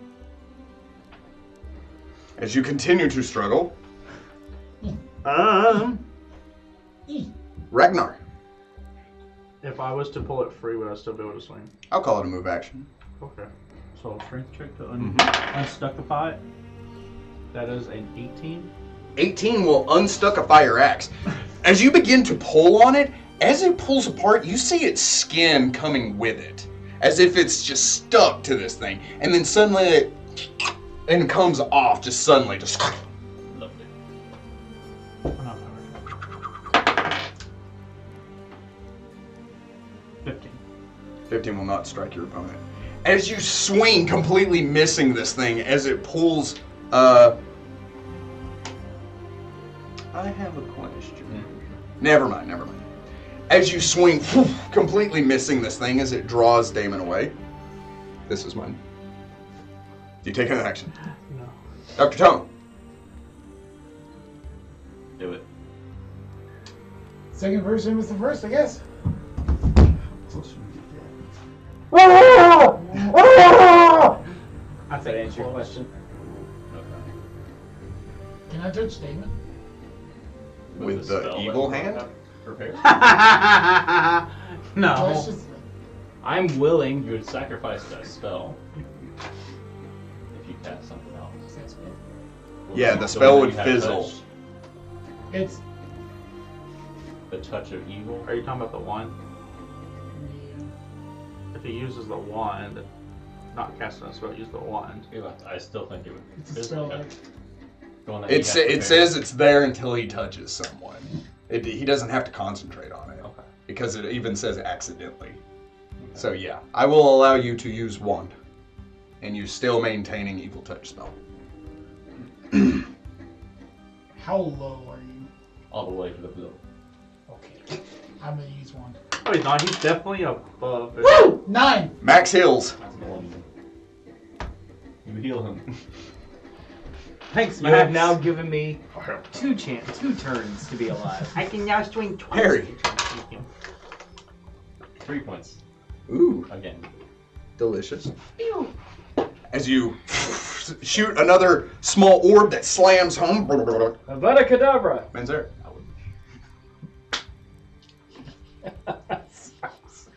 As you continue to struggle, Ragnar.
If I was to pull it free, would I still be able to swing?
I'll call it a move action.
Okay.
So strength check to unstuckify it.
That is an 18.
18 will unstuck a fire axe. As you begin to pull on it, as it pulls apart, you see its skin coming with it. As if it's just stuck to this thing. And then suddenly it comes off, just suddenly. Just.
Lovely.
15.
15 will not strike your opponent. As you swing, completely missing this thing, as it pulls. I have a question. Never mind. As you swing, completely missing this thing as it draws Damon away. This is mine. Do you take an action?
No.
Dr. Tone.
Do it.
Second version was the first, I guess.
Does that answer your question?
Can I touch Damon?
With the evil hand?
Prepared.
No.
Let's just-
I'm willing.
You would sacrifice that spell if you cast something else.
Yeah, the
So
spell would
you have
fizzle.
touch,
It's
the touch of evil.
Are you talking about the wand? If he uses the wand, not casting a spell, use the wand.
I still think it would
It's a
fizzle.
spell.
The one that you
It
have prepared.
says it's there until he touches someone. He doesn't have to concentrate on it.
Okay.
Because it even says accidentally. So yeah, I will allow you to use wand. And you still maintaining evil touch spell.
How low are you?
All the way to the blue.
Okay. I'm gonna use one.
Oh, he's not. He's definitely above it.
Woo! 9!
Max heals.
That's one. You heal him.
Thanks, you have now given me two turns to be alive.
I can now swing twice.
Harry.
3 points.
Ooh,
Again.
delicious. As you shoot another small orb that slams home.
Avada Kedavra!
Manzerik.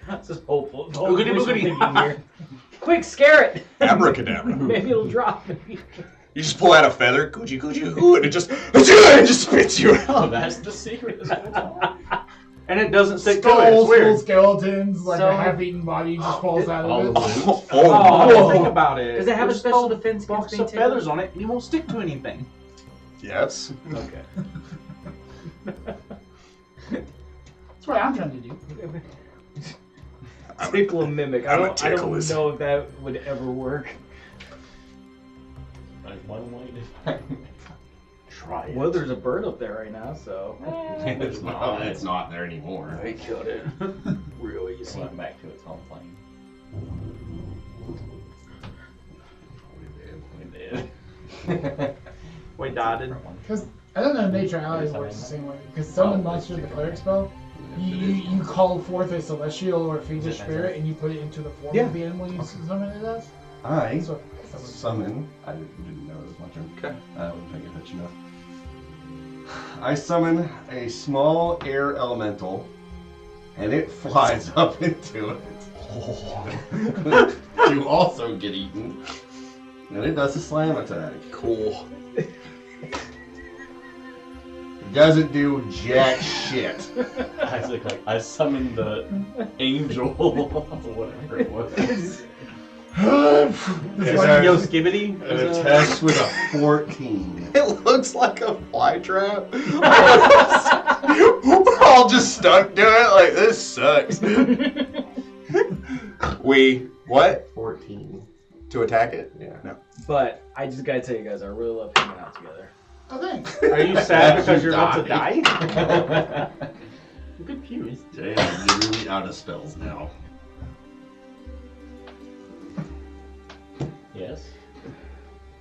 This is hopeful.
Boogity boogity.
Here. Quick, scare it!
Abracadabra.
Maybe it'll drop.
You just pull out a feather, coochie, ooh, and it just spits you out.
Oh, that's the secret this whole time.
And it doesn't stick to it.
Skulls,
It's
full
weird.
skeletons, like
So-
a half-eaten body just falls out
All
of
the
it.
blue.
Oh, think about it.
Does it have a
There's
special
no
defense against
box
being
of
tickled?
feathers on it, and it won't stick to anything.
Yes.
Okay.
That's what I'm trying to do.
Tickle and mimic. I
I'm a
don't
ticklist.
know if that would ever work.
There's one way to
Try it.
Well, there's a bird up there right now, so.
It's not. It's not there anymore.
I killed it. Real easy.
It went back to its home plane. We did.
We dotted.
Because I don't know if Nature Allies works the same way. Because summon monster with the cleric spell, you call forth a celestial or a fiendish spirit and you put it into the form of the animal you summon it as.
I
So,
summon. I didn't know it was my turn.
Okay.
I wasn't paying attention enough. I summon a small air elemental
and it flies up into it to also get eaten. And it does a slam attack.
Cool.
It doesn't do jack shit.
Isaac, like, I summoned the angel, whatever it was.
Yo, Skibbity.
It attacks with a 14.
It looks like a fly trap. We're all just stuck to it. Like, this sucks. What?
14.
To attack it?
Yeah.
No.
But I just gotta tell you guys, I really love hanging out together.
Oh, thanks.
Are you sad because you're about to die?
I'm confused.
Jay, I'm literally out of spells now.
Yes.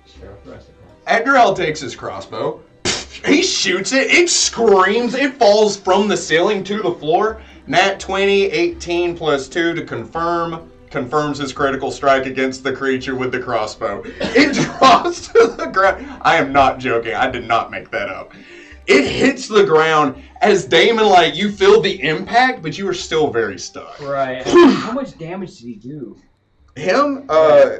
Sheriff Recipe.
Adderall takes his crossbow. He shoots it. It screams. It falls from the ceiling to the floor. Nat 20, 18 plus 2 to confirm. Confirms his critical strike against the creature with the crossbow. It drops to the ground. I am not joking. I did not make that up. It hits the ground as Damon, like, you feel the impact, but you are still very stuck.
Right. How much damage did he do?
Him,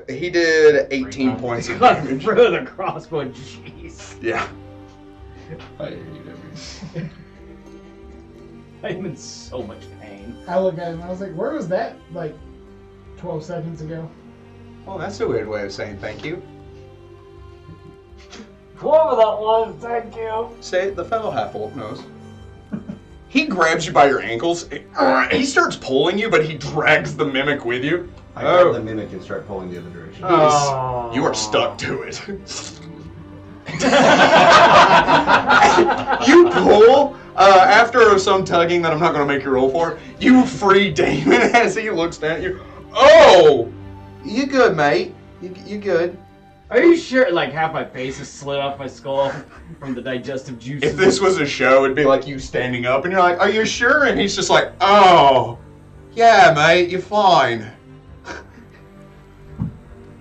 he did 18 points of damage.
Through the crossbow, jeez.
Yeah.
I hate it.
I'm in so much pain.
I look at him and I was like, where was that, like, 12 seconds ago?
Well, that's a weird way of saying thank you.
Whoever that was, thank you.
Say it, the fellow half-orc knows. He grabs you by your ankles. He starts pulling you, but he drags the mimic with you.
I grab the mimic and start pulling the other direction.
Oh.
You are stuck to it. You pull, after some tugging that I'm not going to make you roll for, you free Damon as he looks down at you. Oh! You good, mate. You good.
Are you sure? Like, half my face is slid off my skull from the digestive juices.
If this was a show, it'd be like you standing up and you're like, are you sure? And he's just like, oh, yeah, mate, you're fine.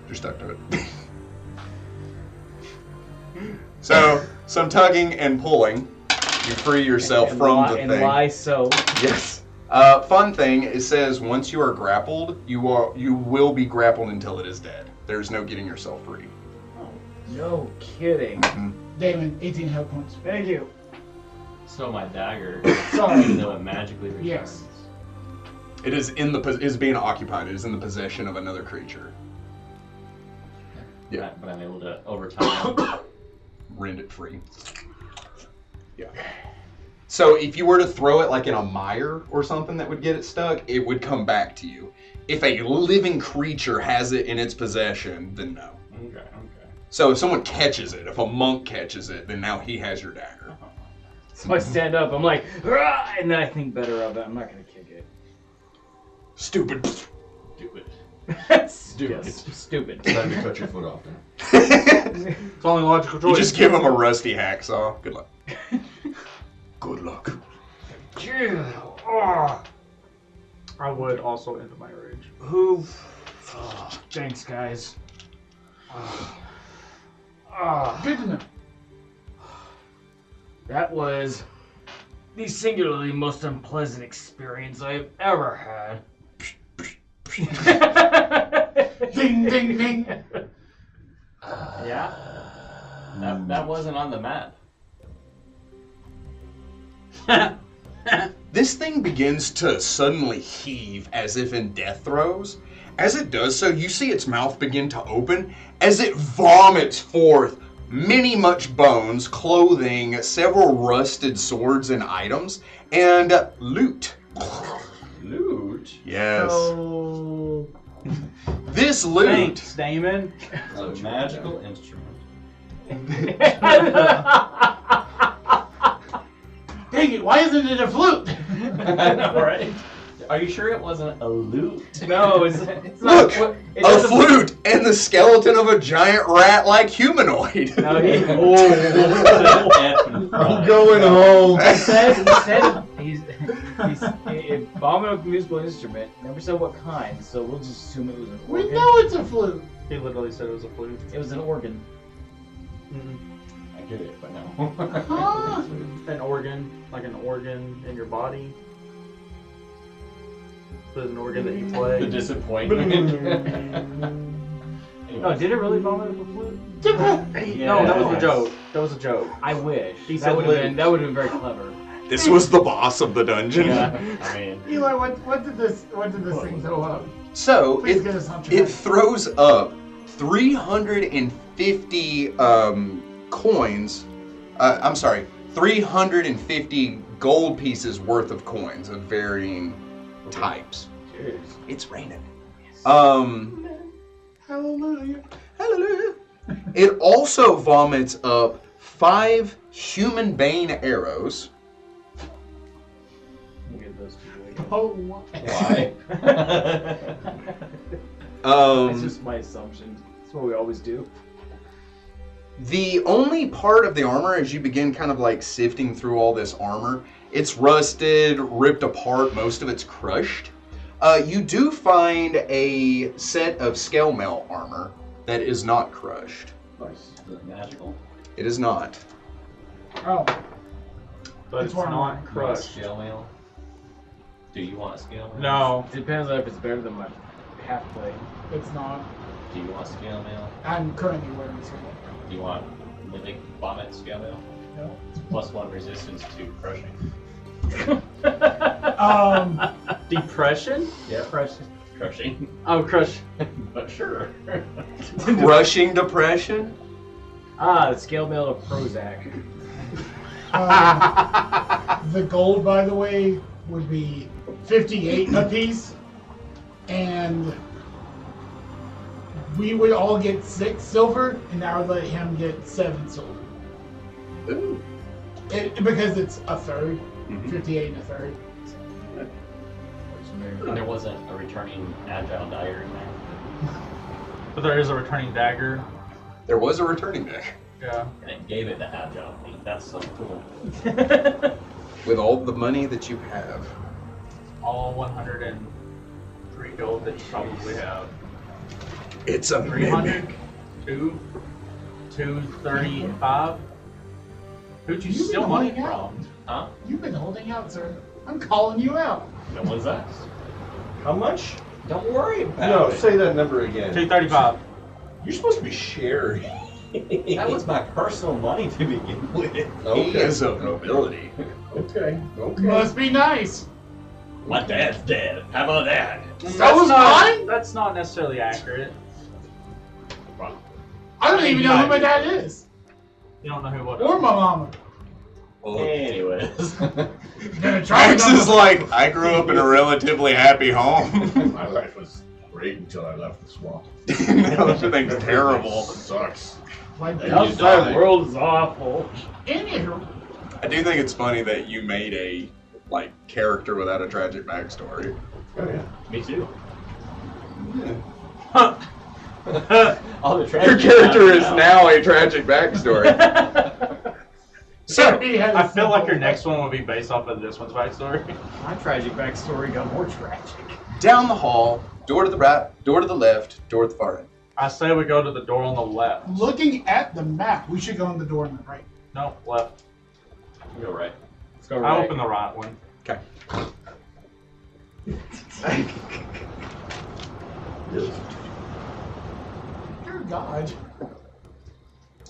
You're stuck to it. So, some tugging and pulling, you free yourself from the thing.
And why so?
Yes. Fun thing, it says once you are grappled, you will be grappled until it is dead. There's no getting yourself free.
No kidding.
Damon, 18 health points.
Thank you.
So my dagger,
Sorry.
even though it magically returns.
Yes.
It is is being occupied. It is in the possession of another creature. Yeah.
But I'm able to, over time,
Rend it free. Yeah. So if you were to throw it like in a mire or something that would get it stuck, it would come back to you. If a living creature has it in its possession, then no.
Okay.
So if someone catches it, if a monk catches it, then now he has your dagger.
So I stand up, I'm like, "Rah!" And then I think better of it. I'm not gonna kick it.
Stupid.
Stupid. Yes, stupid.
Time to cut your foot off then.
It's only logical choice.
You just give him a rusty hacksaw. Good luck. Good luck.
I would also end my rage.
Who? Thanks, guys.
Good to know.
That was the singularly most unpleasant experience I've ever had.
Ding, ding, ding.
Yeah? That wasn't on the map.
This thing begins to suddenly heave as if in death throes. As it does so, you see its mouth begin to open as it vomits forth many much bones, clothing, several rusted swords and items, and loot.
Loot?
Yes.
Oh.
This loot.
Thanks, Damon.
It's a magical instrument.
Dang it, why isn't it a flute?
I know, right? Are you sure it wasn't a loot?
No, it's not.
Look,
It
a
doesn't-
flute and the skeleton of a giant rat-like humanoid.
No, he.
I'm going home.
He said he's a abominable musical instrument. Never said what kind, so we'll just assume it was an
We
organ.
know it's a flute.
He literally said it was a flute.
It was an organ.
I get it, but no.
Huh?
An organ, like an organ in your body. an organ that you play.
The disappointment.
No, did it really vomit up a flute?
Yeah.
No, that was a joke. That was a joke. I wish.
He
that
said
would have been very clever.
This was the boss of the dungeon.
Yeah, I mean,
Eli, what did this thing throw up?
So
Please get us on track.
it throws up 350 coins. I'm sorry, 350 gold pieces worth of coins of varying types.
cheers.
It's raining.
Hallelujah.
Hallelujah. It also vomits up 5 human bane arrows.
Get those two.
Oh, what?
Why?
That's just my assumption. That's what we always do.
The only part of the armor, as you begin kind of like sifting through all this armor, it's rusted, ripped apart, most of it's crushed. You do find a set of scale mail armor that is not crushed.
Nice. Is it magical?
It is not.
Oh,
But it's
It's one
not
more.
crushed.
Scale mail? Do you want a scale mail?
No.
Depends on if it's better than my half plate.
it's not.
Do you want scale mail?
I'm currently wearing this one.
Do you want mimic vomit scale mail?
No.
+1 resistance to crushing.
Depression?
Yeah. Crushing.
Oh, crush.
But sure.
Crushing depression?
The scale mail of Prozac.
The gold, by the way, would be 58 apiece, and we would all get 6 silver, and I would let him get 7 silver.
Ooh.
Because it's a third,
Mhm.
58 and a third.
And there wasn't a returning agile dagger in there.
But there is a returning dagger.
There was a returning deck.
Yeah.
And it gave it the agile feat. That's so cool.
With all the money that you have.
All 103 gold that you probably have.
It's a
300?
mimic.
235? Who'd you
You've
steal
been
money
holding out.
from?
Huh?
You've been holding out, sir. I'm calling you out.
No one's asked.
How much?
Don't worry about
No,
it.
say that number again.
235.
You're supposed to be sharing.
That was my personal money to begin with.
He
Okay.
is of nobility.
Okay. Okay.
Must be nice.
My dad's dead. How about that?
That was mine?
That's not necessarily accurate.
I don't even know who my dad is.
You don't know who what.
Or my mama.
Anyways.
Gonna try
Max
another-
is like, I grew up in a relatively happy home.
My life was great until I left the swamp.
No, that thing's terrible.
Sucks.
Like
The
the
outside
world is awful.
Anywho,
I do think it's funny that you made a character without a tragic backstory.
Oh yeah.
Me too.
Yeah.
All the
Your
tragic
character is
now.
now a tragic backstory. So,
he had a
I feel like your
simple-
next one will be based off of this one's backstory.
My tragic backstory got more tragic.
down the hall, door to the right, door to the left, door to the far end.
I say we go to the door on the left.
Looking at the map, we should go on the door on the right.
No, left.
You're right.
Let's go
I
right.
open the right one.
Okay.
Dear God.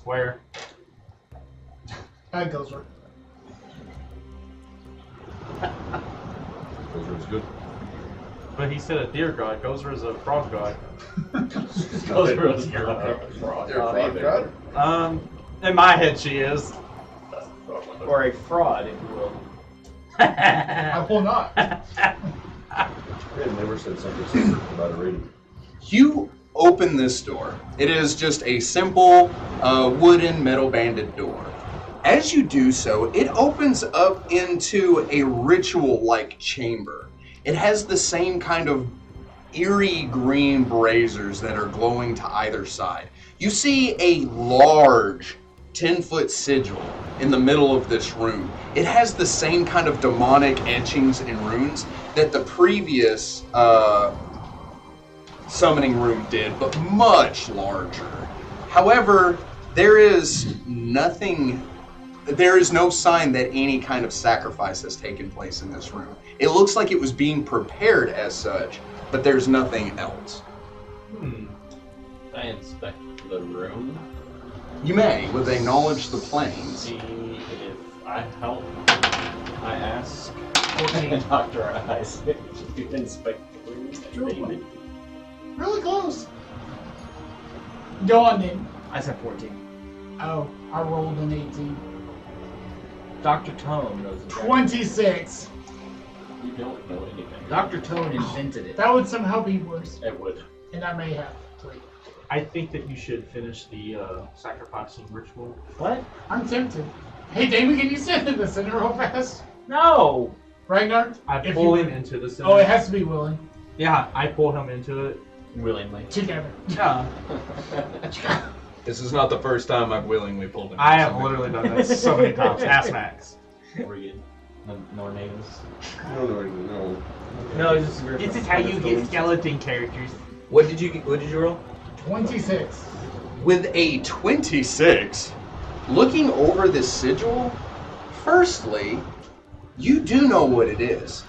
Where?
That goes right.
Those are good.
But he said a deer god. Gozer is a frog god.
Those were those fraud.
In my head she is.
Or a fraud, if you will.
I will not.
They never said something secret about a rating.
You open this door. It is just a simple wooden metal banded door. As you do so, it opens up into a ritual-like chamber. It has the same kind of eerie green braziers that are glowing to either side. You see a large 10-foot sigil in the middle of this room. It has the same kind of demonic etchings and runes that the previous summoning room did, but much larger. However, there is nothing There is no sign that any kind of sacrifice has taken place in this room. It looks like it was being prepared as such, but there's nothing else.
I inspect the room.
You may, with a knowledge the planes.
See if I help. I ask
14.
Dr. Isaac to inspect the room. Damon.
Really close. Go on then.
I said 14.
Oh, I rolled an 18.
Dr. Tone knows exactly.
26.
You don't know anything.
Dr. Tone invented it.
That would somehow be worse.
It would.
And I may have 3.
I think that you should finish the sacrificing ritual.
What?
I'm tempted. Hey, Damon, can you sit in the center real fast?
No!
Ragnar?
I
If
pull
you-
him into the center.
Oh, it has to be willing.
Yeah, I pull him into it.
Willingly.
Together.
Yeah.
This is not the first time I've willingly pulled him.
I have literally done that so many times. Ask Max.
Read. No names.
No, no.
No, it's just
This is how you get skeleton characters.
What did you roll?
26.
With a 26, looking over this sigil, firstly, you do know what it is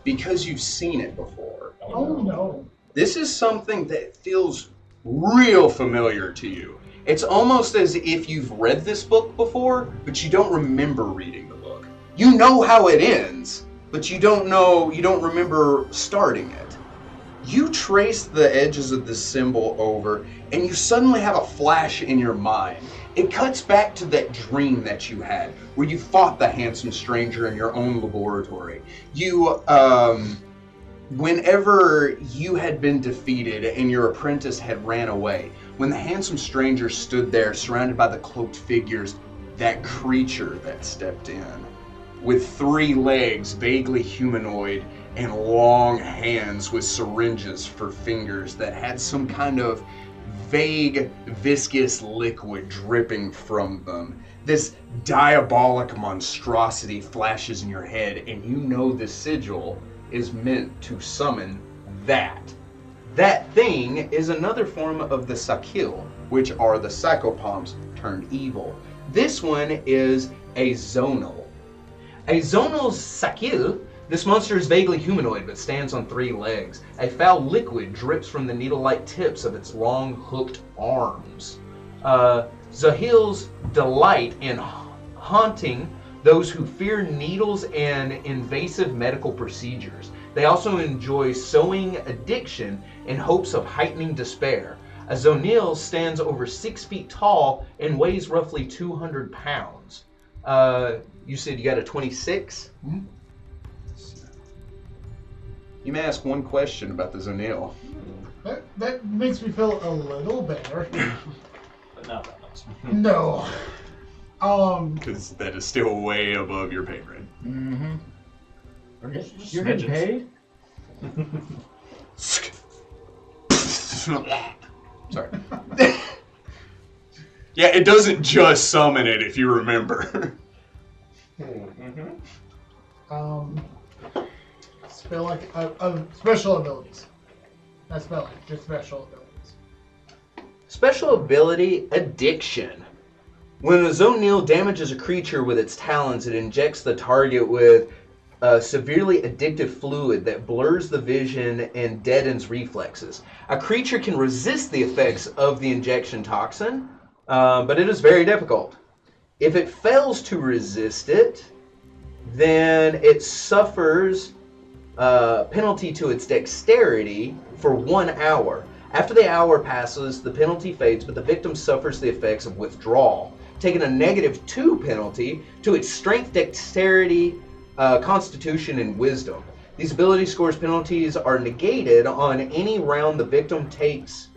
because you've seen it before.
Oh, no.
This is something that feels real familiar to you. It's almost as if you've read this book before, but you don't remember reading the book. You know how it ends, but you don't remember starting it. You trace the edges of this symbol over, and you suddenly have a flash in your mind. It cuts back to that dream that you had, where you fought the handsome stranger in your own laboratory. Whenever you had been defeated and your apprentice had ran away, when the handsome stranger stood there surrounded by the cloaked figures, that creature that stepped in, with 3 legs, vaguely humanoid, and long hands with syringes for fingers that had some kind of vague, viscous liquid dripping from them. This diabolic monstrosity flashes in your head, and you know the sigil is meant to summon that. That thing is another form of the Sakil, which are the psychopomps turned evil. This one is a zonal. A zonal Sakil. This monster is vaguely humanoid, but stands on 3 legs. A foul liquid drips from the needle-like tips of its long, hooked arms. Zahil's delight in haunting those who fear needles and invasive medical procedures. They also enjoy sowing addiction in hopes of heightening despair. A Zonil stands over 6 feet tall and weighs roughly 200 pounds. You said you got a 26?
Mm-hmm.
You may ask one question about the Zonil.
That makes me feel a little better.
But not that much.
No.
Because that is still way above your pay grade.
Mm-hmm. You're getting paid?
Sorry. Yeah, it doesn't just summon it, if you remember.
Spell like special abilities. Not spelling, just special abilities.
Special ability, Addiction. When a Zonil damages a creature with its talons, it injects the target with a severely addictive fluid that blurs the vision and deadens reflexes. A creature can resist the effects of the injection toxin, but it is very difficult. If it fails to resist it, then it suffers penalty to its dexterity for 1 hour. After the hour passes, the penalty fades, but the victim suffers the effects of withdrawal, taking a -2 penalty to its strength, dexterity, constitution, and wisdom. These ability scores penalties are negated on any round the victim takes.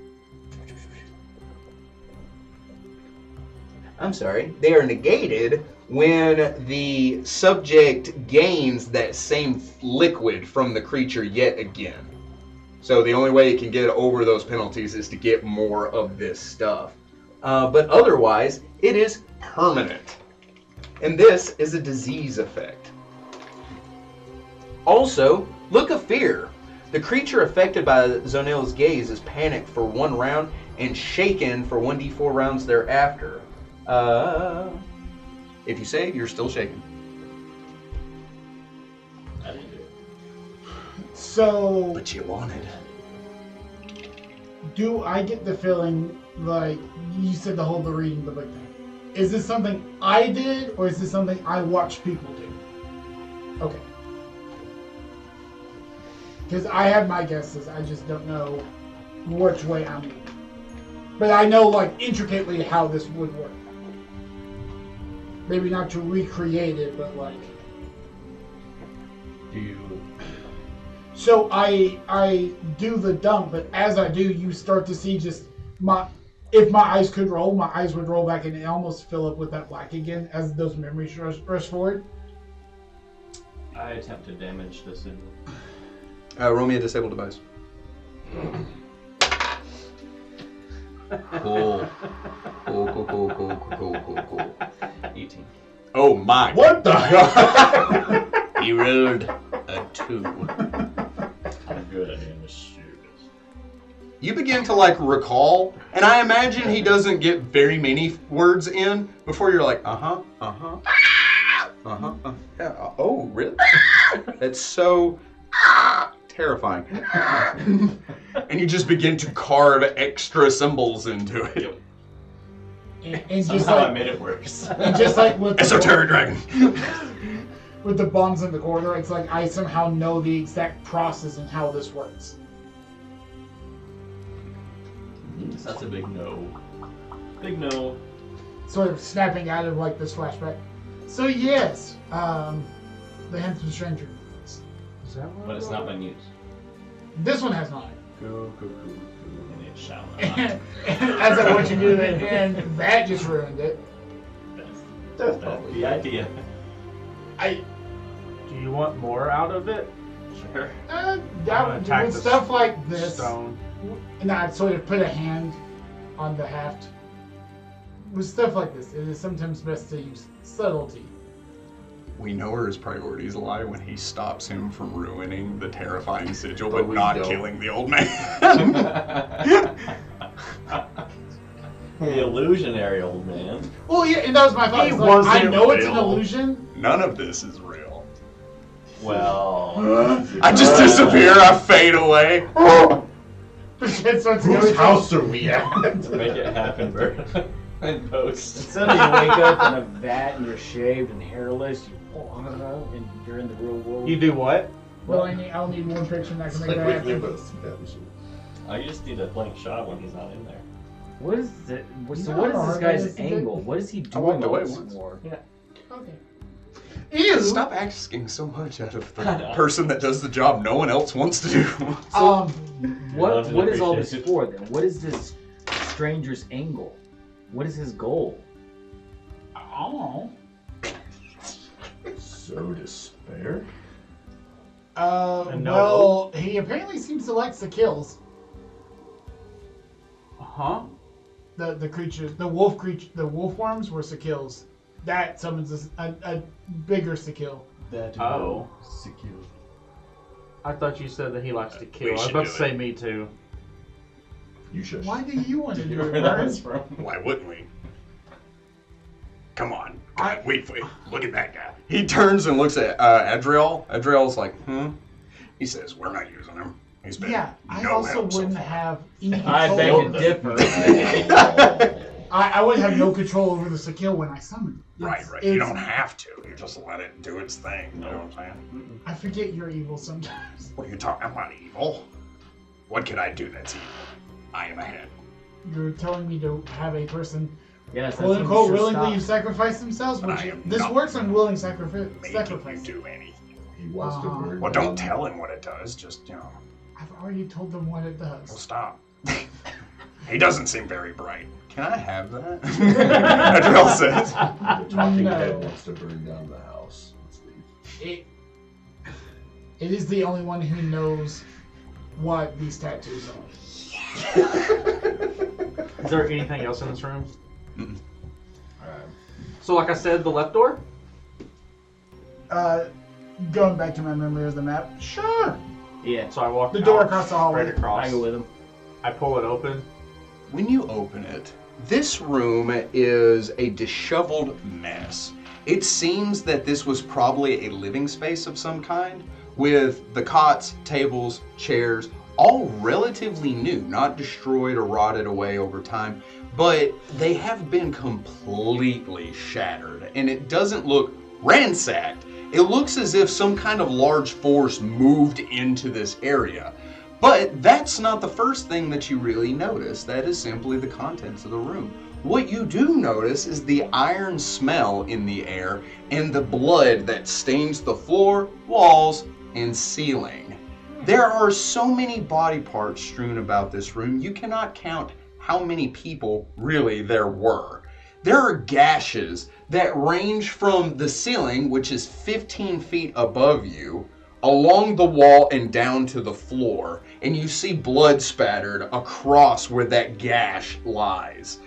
They are negated when the subject gains that same liquid from the creature yet again. So the only way it can get over those penalties is to get more of this stuff. But otherwise, it is permanent. And this is a disease effect. Also, Look of Fear. The creature affected by Zonil's gaze is panicked for 1 round and shaken for 1d4 rounds thereafter. If you save, you're still shaken.
I didn't do it.
So,
But you wanted.
do I get the feeling like you said the reading the book thing? Is this something I did, or is this something I watched people do? Okay. Because I have my guesses, I just don't know which way I'm leaning. But I know, like, intricately how this would work. Maybe not to recreate it, but like...
Do you...
So I do the dump, but as I do, you start to see just if my eyes could roll, my eyes would roll back and almost fill up with that black again as those memories rush forward.
I attempt to damage the symbol.
Roll me a disabled device. Cool. Cool.
18.
Oh my.
What the hell?
He rolled a 2.
I'm good at being mischievous.
You begin to like recall, and I imagine he doesn't get very many words in before you're like, yeah, oh, really? That's so terrifying. And you just begin to carve extra symbols into it.
And just
Somehow I
like,
made it worse.
and just like with
Esoteric dragon.
with the bombs in the corner, it's like I somehow know the exact process and how this works.
That's a big no. Big no.
Sort of snapping out of like this flashback. So yes, the Handsome Stranger.
Is that what
But it's not been used.
This one has not.
Go. And it shall not.
And as I watch you do that, and that just ruined it.
That's the idea.
Do you want more out of it?
Sure.
Attack
With
the
stuff like this,
Stone.
and I'd sort of put a hand on the haft. With stuff like this, it is sometimes best to use subtlety.
We know where his priorities lie when he stops him from ruining the terrifying sigil,
But
but
we
not
don't.
killing the old man.
The illusionary old man.
Well, yeah, and that was my thought.
He
It's like, I
wasn't
know it's an
real.
illusion.
None of this is real.
Well,
I just disappear, I fade away.
The shit starts
Whose
going.
house are we at?
make it happen, Bert. And post.
Instead of you wake up in a vat and you're shaved and hairless, and you're in the real world.
You do what?
Well, I'll need one picture and I can make that
Like we
happen.
live us.
Oh, you just need a blank shot when he's not in there.
What is it?
You
So
know
what is
how
this
hard
guy's
it is to
angle?
do?
What is he
I
doing
walked
all
away
this
once.
for?
Okay. Ew.
Stop asking so much out of the person that does the job no one else wants to do.
What is all this
appreciate it.
for then? What is this stranger's angle? What is his goal?
Oh.
So despair.
And no
Well, he apparently seems to like the kills.
Huh?
The creatures, the wolf worms were Sakills. That summons a bigger Sakill.
That
Oh.
secure.
I thought you said that he likes to kill.
We
I was
should
about
do
to say me too.
You should.
Why do you want to do
Where
it,
that
Vern?
was from.
Why wouldn't we? Come on. Wait. Look at that guy. He turns and looks at Adriel. Adriel's like, He says, we're not using him. He's been
Yeah, I
no
also
help so
wouldn't
far."
have any
I
control.
beg to differ.
I would have no control over the Sakill when I summon it.
Right.
It's-
You don't have to. You just let it do its thing. You know what I'm saying?
I forget you're evil sometimes.
What are you talking? I'm not evil. What could I do that's evil? I am ahead.
You're telling me to have a person,
Yes,
quote unquote, willingly sacrifice themselves?
But
Which
I am
this
not
works on willing sacrifice.
Making you do anything.
He wants to burn.
Well,
down.
don't tell him what it does. Just,
I've already told them what it
well,
does.
stop. He doesn't seem very bright. Can I have that? Adriel says.
The talking
No.
head wants to burn down the house. Let's leave.
It is the only one who knows what these tattoos are.
Is there anything else in this room?
Mm-mm.
So, like I said, the left door.
Going back to my memory of the map, sure.
Yeah,
So I walk
The door
out,
across the hallway.
Right across.
I go with him.
I pull it open.
When you open it, this room is a disheveled mess. It seems that this was probably a living space of some kind, with the cots, tables, chairs, all relatively new, not destroyed or rotted away over time, but they have been completely shattered, and it doesn't look ransacked. It looks as if some kind of large force moved into this area. But that's not the first thing that you really notice. That is simply the contents of the room. What you do notice is the iron smell in the air and the blood that stains the floor, walls, and ceiling. There are so many body parts strewn about this room, you cannot count how many people really there were. There are gashes that range from the ceiling, which is 15 feet above you, along the wall and down to the floor, and you see blood spattered across where that gash lies.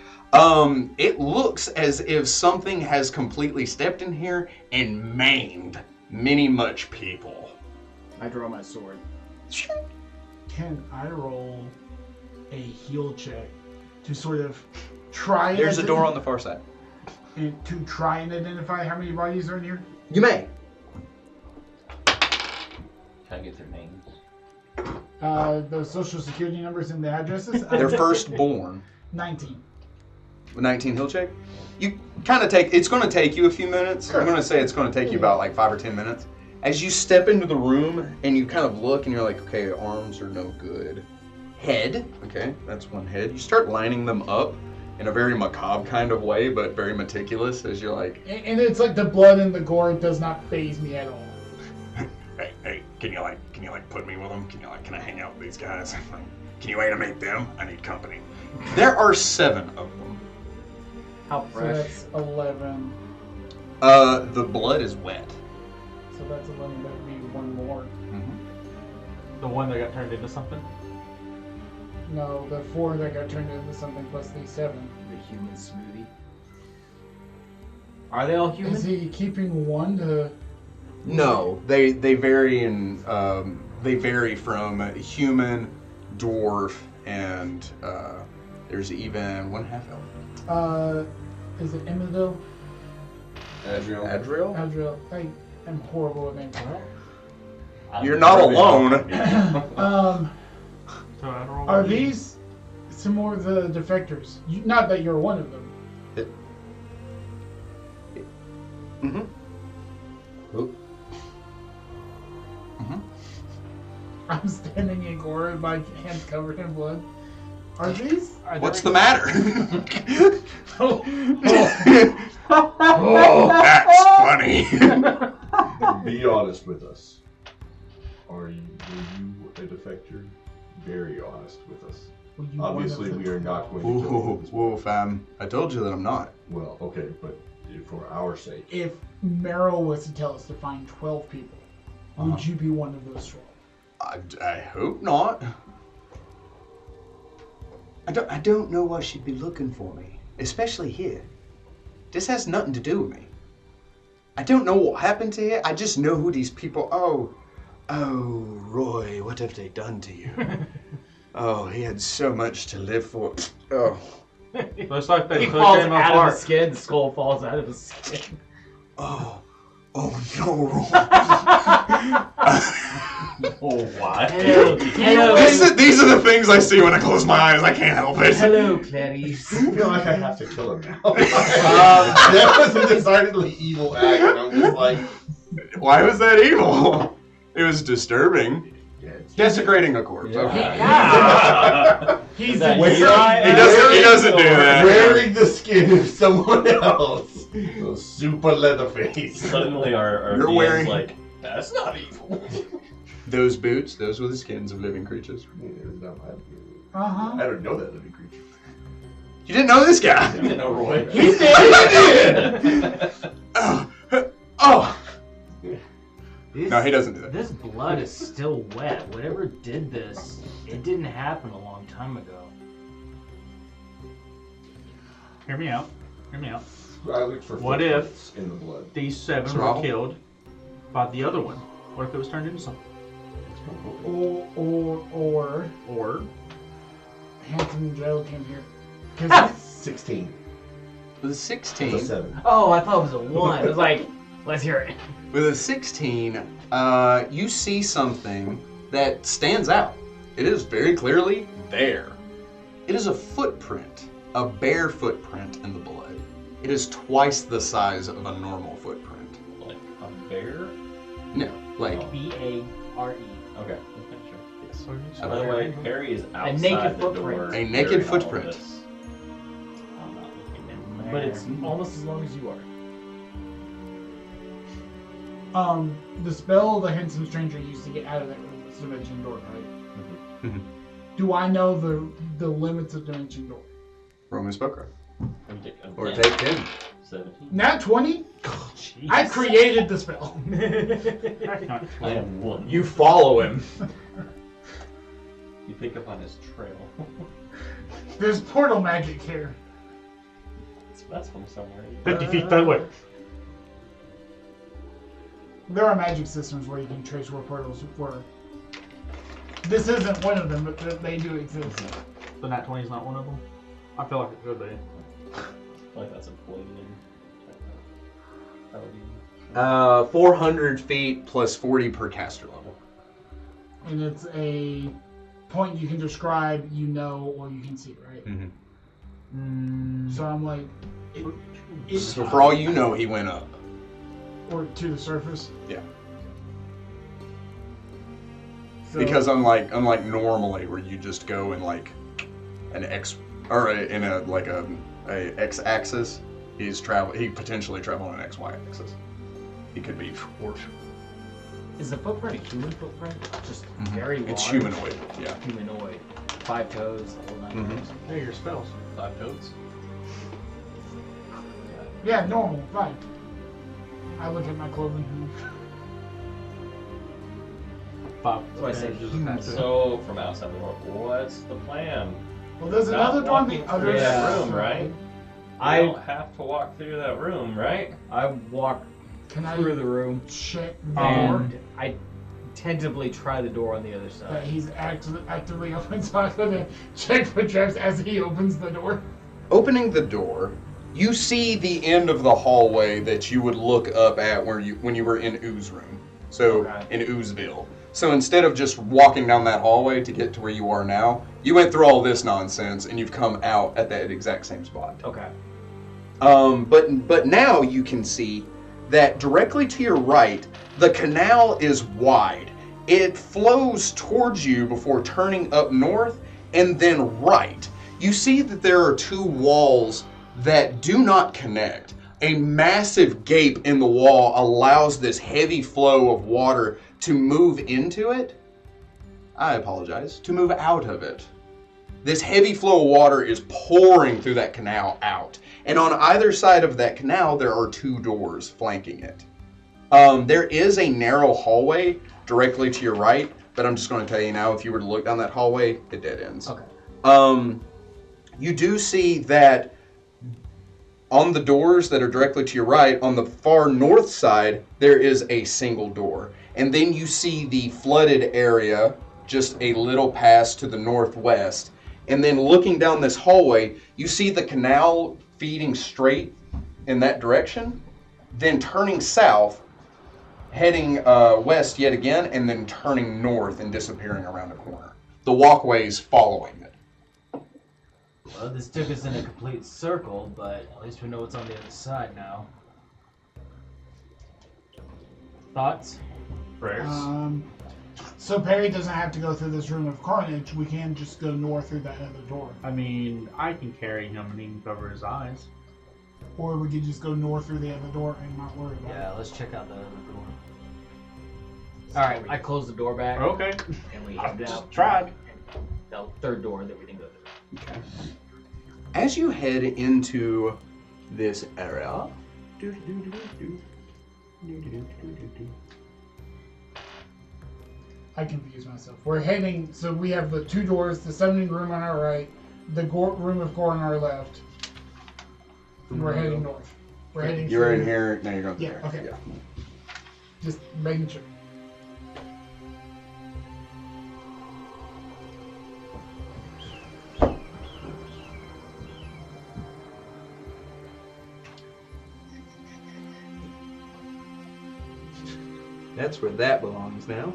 It looks as if something has completely stepped in here and maimed many much people.
I draw my sword.
Can I roll a heal check to sort of try?
There's a door on the far side.
And to try and identify how many bodies are in here?
You may.
Can I get their names?
The social security numbers and the addresses?
They're firstborn.
19.
19 heal check? You kind of it's going to take you a few minutes. I'm going to say it's going to take you about like 5 or 10 minutes. As you step into the room and you kind of look and you're like, okay, arms are no good. Head, okay, that's one head. You start lining them up in a very macabre kind of way, but very meticulous as you're like...
And it's like the blood and the gore does not faze me at all.
Hey, can you put me with them? Can I hang out with these guys? Can you animate them? I need company. There are 7 of them.
How
So
fresh.
that's 11.
The blood is wet.
So that's 11. That would be one more.
The one that got turned into something?
No, the 4 that got turned into something plus the 7.
The human smoothie. Are they all human?
Is he keeping one to...
No, they vary in they vary from human, dwarf, and there's even one half elf.
Is it Emil?
Adriel?
Adriel. I am horrible with names.
You're not alone.
So I don't know
Are
what you-
these some more of the defectors? Not that you're one of them.
Mm-hmm.
I'm standing in gore with my hands covered in blood. Are these?
What's the matter?
Oh,
That's funny.
Be honest with us. Were you a defector? Very honest with us.
were you
Obviously,
one of
we
the
are not
12?
going to kill you.
Whoa, fam. I told you that I'm not.
Well, okay, but for our sake.
If Meryl was to tell us to find 12 people, would you be one of those 12?
I hope not. I don't know why she'd be looking for me, especially here. This has nothing to do with me. I don't know what happened to you. I just know who these people. Oh, Roy, what have they done to you? Oh, he had so much to live for. Oh,
Looks like they
He
took
falls
him
out of
apart.
his skin. The skull falls out of his skin.
oh no, Roy.
Oh, what?
Hello, hello,
These are the things I see when I close my eyes. I can't help it.
hello, Clarice.
I feel like I have to kill him now. That was a decidedly evil act, and I'm just like...
Why was that evil? It was disturbing.
Yeah,
Desecrating a corpse. Okay.
Yeah.
He's
that
insane.
He doesn't do that.
Wearing the skin of someone else. A super leather face.
Suddenly our
You're
DM's
wearing-
like, that's not evil.
Those boots, those were the skins of living creatures.
Uh-huh.
I don't know that living creature.
You didn't know this guy?
You didn't know Roy.
He did.
Oh.
This,
No, he doesn't do that.
This blood is still wet. Whatever did this, it didn't happen a long time ago.
Hear me out. Hear me out.
I looked for
What
footprints in the blood.
These 7
Survival?
were killed by the other one. What if it was turned into something?
With a
It's a
16.
7.
Oh, I thought it was a 1. I was like, let's hear it.
With a 16, you see something that stands out. It is very clearly there. It is a footprint, a bare footprint in the blood. It is twice the size of a normal footprint.
Like a bear?
No, like
B-A-R-E.
Okay. Sure. Yes.
a
By the way, Barry is outside
naked
the
footprint.
door.
A naked
during all of
footprint.
this. I'm not looking in there.
But it's almost as long as you are.
The spell the handsome stranger used to get out of that room was dimension door, right?
Mhm.
Do I know the limits of dimension door?
Roman Spoker.
And take a
Or
10,
take 10.
17.
Nat 20?
Oh, jeez.
I created the spell.
I am 1.
You follow him.
You pick up on his trail.
There's portal magic here.
That's from somewhere.
50 feet that way.
There are magic systems where you can trace where portals were. This isn't one of them, but they do exist.
The Nat 20 is not one of them? I feel like it could be.
I feel like that's a Palladian. Paladin.
400 feet plus 40 per caster level.
And it's a point you can describe, you know, or you can see, right?
Mm-hmm.
So I'm like,
So for all you know, he went up.
or to the surface.
Yeah.
So,
Because unlike normally where you just go in like an X or in a like a X axis, he potentially travel on an XY axis. He could be
Is the footprint a human footprint? Just very large?
It's humanoid, yeah.
Humanoid. 5 toes, the whole 9
Mhm.
yards.
Hey, your spells.
5 toads.
yeah, normal, fine. I look at my clothing.
5.
That's why I said
advantages
human.
of that.
So, from outside the door, what's the plan?
Well, there's
Not
another door on the
walking
other
through that
side.
room, right?
I-
You don't have to walk through that room, right?
I walk
Can I
through the room
check the door
and I tentatively try the door on the other
that
side.
he's actively open? So I'm gonna check for traps as he opens the door.
Opening the door, you see the end of the hallway that you would look up at when you were in Ooze room. So
Okay.
in Oozeville. So instead of just walking down that hallway to get to where you are now, you went through all this nonsense and you've come out at that exact same spot.
Okay.
But now you can see that directly to your right, the canal is wide. It flows towards you before turning up north and then right. You see that there are 2 walls that do not connect. A massive gape in the wall allows this heavy flow of water to move into it. I apologize, to move out of it. This heavy flow of water is pouring through that canal out. And on either side of that canal, there are 2 doors flanking it. There is a narrow hallway directly to your right, but I'm just going to tell you now, if you were to look down that hallway, it dead ends.
Okay.
You do see that on the doors that are directly to your right, on the far north side, there is a single door. And then you see the flooded area just a little past to the northwest. And then looking down this hallway, you see the canal feeding straight in that direction, then turning south, heading west yet again, and then turning north and disappearing around a corner. The walkway's following it.
Well, this took us in a complete circle, but at least we know what's on the other side now. Thoughts?
Prayers.
So Perry doesn't have to go through this room of carnage. We can just go north through that other door.
I mean, I can carry him and he can cover his eyes.
Or we could just go north through the other door and not worry about
Yeah, let's check out the other door. Alright, I close the door back.
Okay.
And we
I
head
just
out.
tried.
The third door that we didn't go through.
Okay. As you head into this area,
I confuse myself. We're heading, so we have the 2 doors, the summoning room on our right, the room of gore on our left. And we're heading north. We're heading
you're in
through-
here, now you're going
Yeah,
there.
okay.
Yeah.
Just making sure.
That's where that belongs now.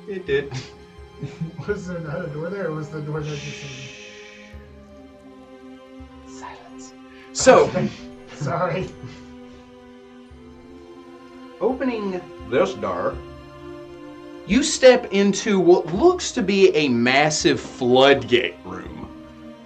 It did.
Was there not a door there, or was the door that just
Silence. So,
Sorry.
opening this door, you step into what looks to be a massive floodgate room.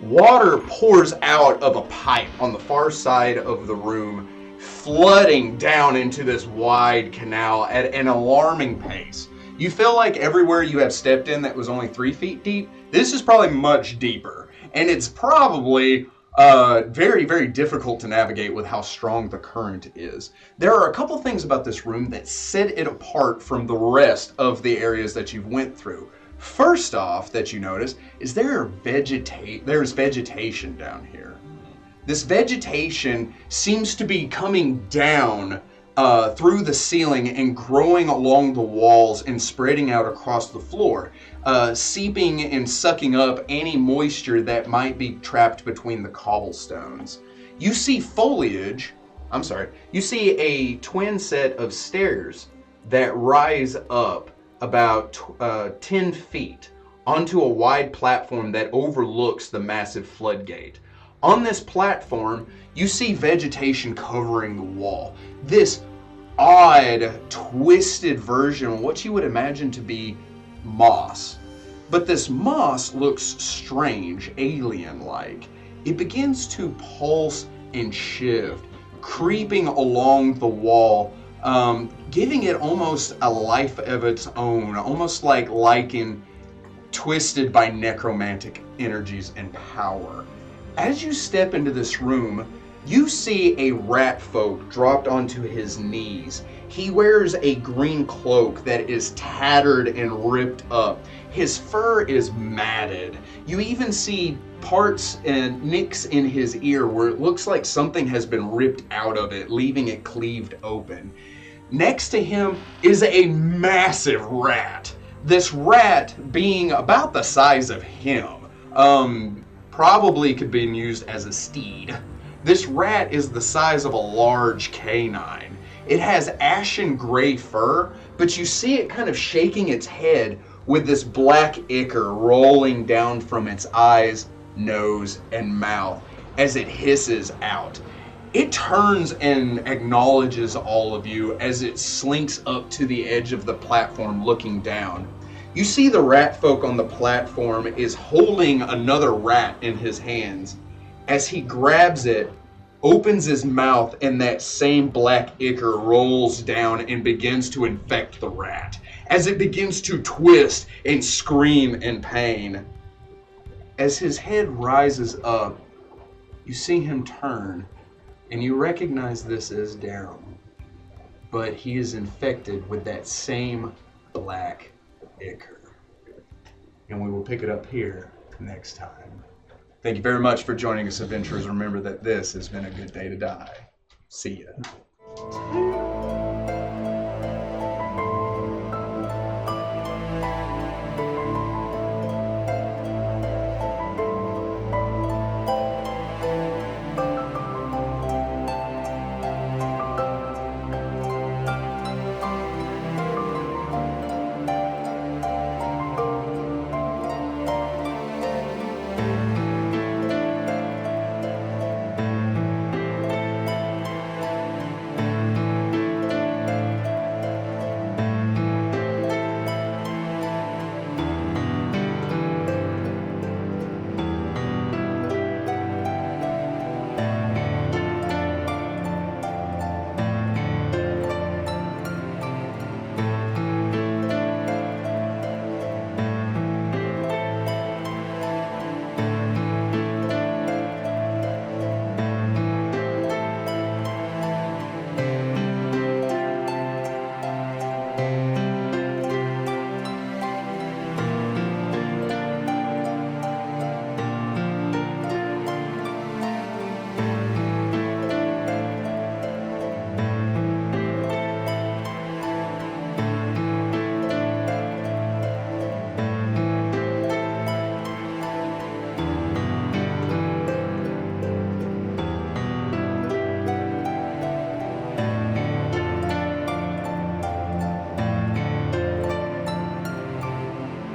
Water pours out of a pipe on the far side of the room, flooding down into this wide canal at an alarming pace. You feel like everywhere you have stepped in that was only 3 feet deep, this is probably much deeper. And it's probably very, very difficult to navigate with how strong the current is. There are a couple things about this room that set it apart from the rest of the areas that you've went through. First off, that you notice is there's vegetation down here. This vegetation seems to be coming down through the ceiling and growing along the walls and spreading out across the floor, seeping and sucking up any moisture that might be trapped between the cobblestones. You see you see a twin set of stairs that rise up about 10 feet onto a wide platform that overlooks the massive floodgate. On this platform, you see vegetation covering the wall. This odd, twisted version of what you would imagine to be moss. But this moss looks strange, alien-like. It begins to pulse and shift, creeping along the wall, giving it almost a life of its own, almost like lichen twisted by necromantic energies and power. As you step into this room, you see a rat folk dropped onto his knees. He wears a green cloak that is tattered and ripped up. His fur is matted. You even see parts and nicks in his ear where it looks like something has been ripped out of it, leaving it cleaved open. Next to him is a massive rat. This rat being about the size of him, probably could be used as a steed. This rat is the size of a large canine. It has ashen gray fur, but you see it kind of shaking its head with this black ichor rolling down from its eyes, nose, and mouth as it hisses out. It turns and acknowledges all of you as it slinks up to the edge of the platform looking down. You see the rat folk on the platform is holding another rat in his hands. As he grabs it, opens his mouth, and that same black ichor rolls down and begins to infect the rat as it begins to twist and scream in pain. As his head rises up, you see him turn, and you recognize this as Daryl, but he is infected with that same black ichor. And we will pick it up here next time. Thank you very much for joining us, adventurers. Remember that this has been a good day to die. See ya.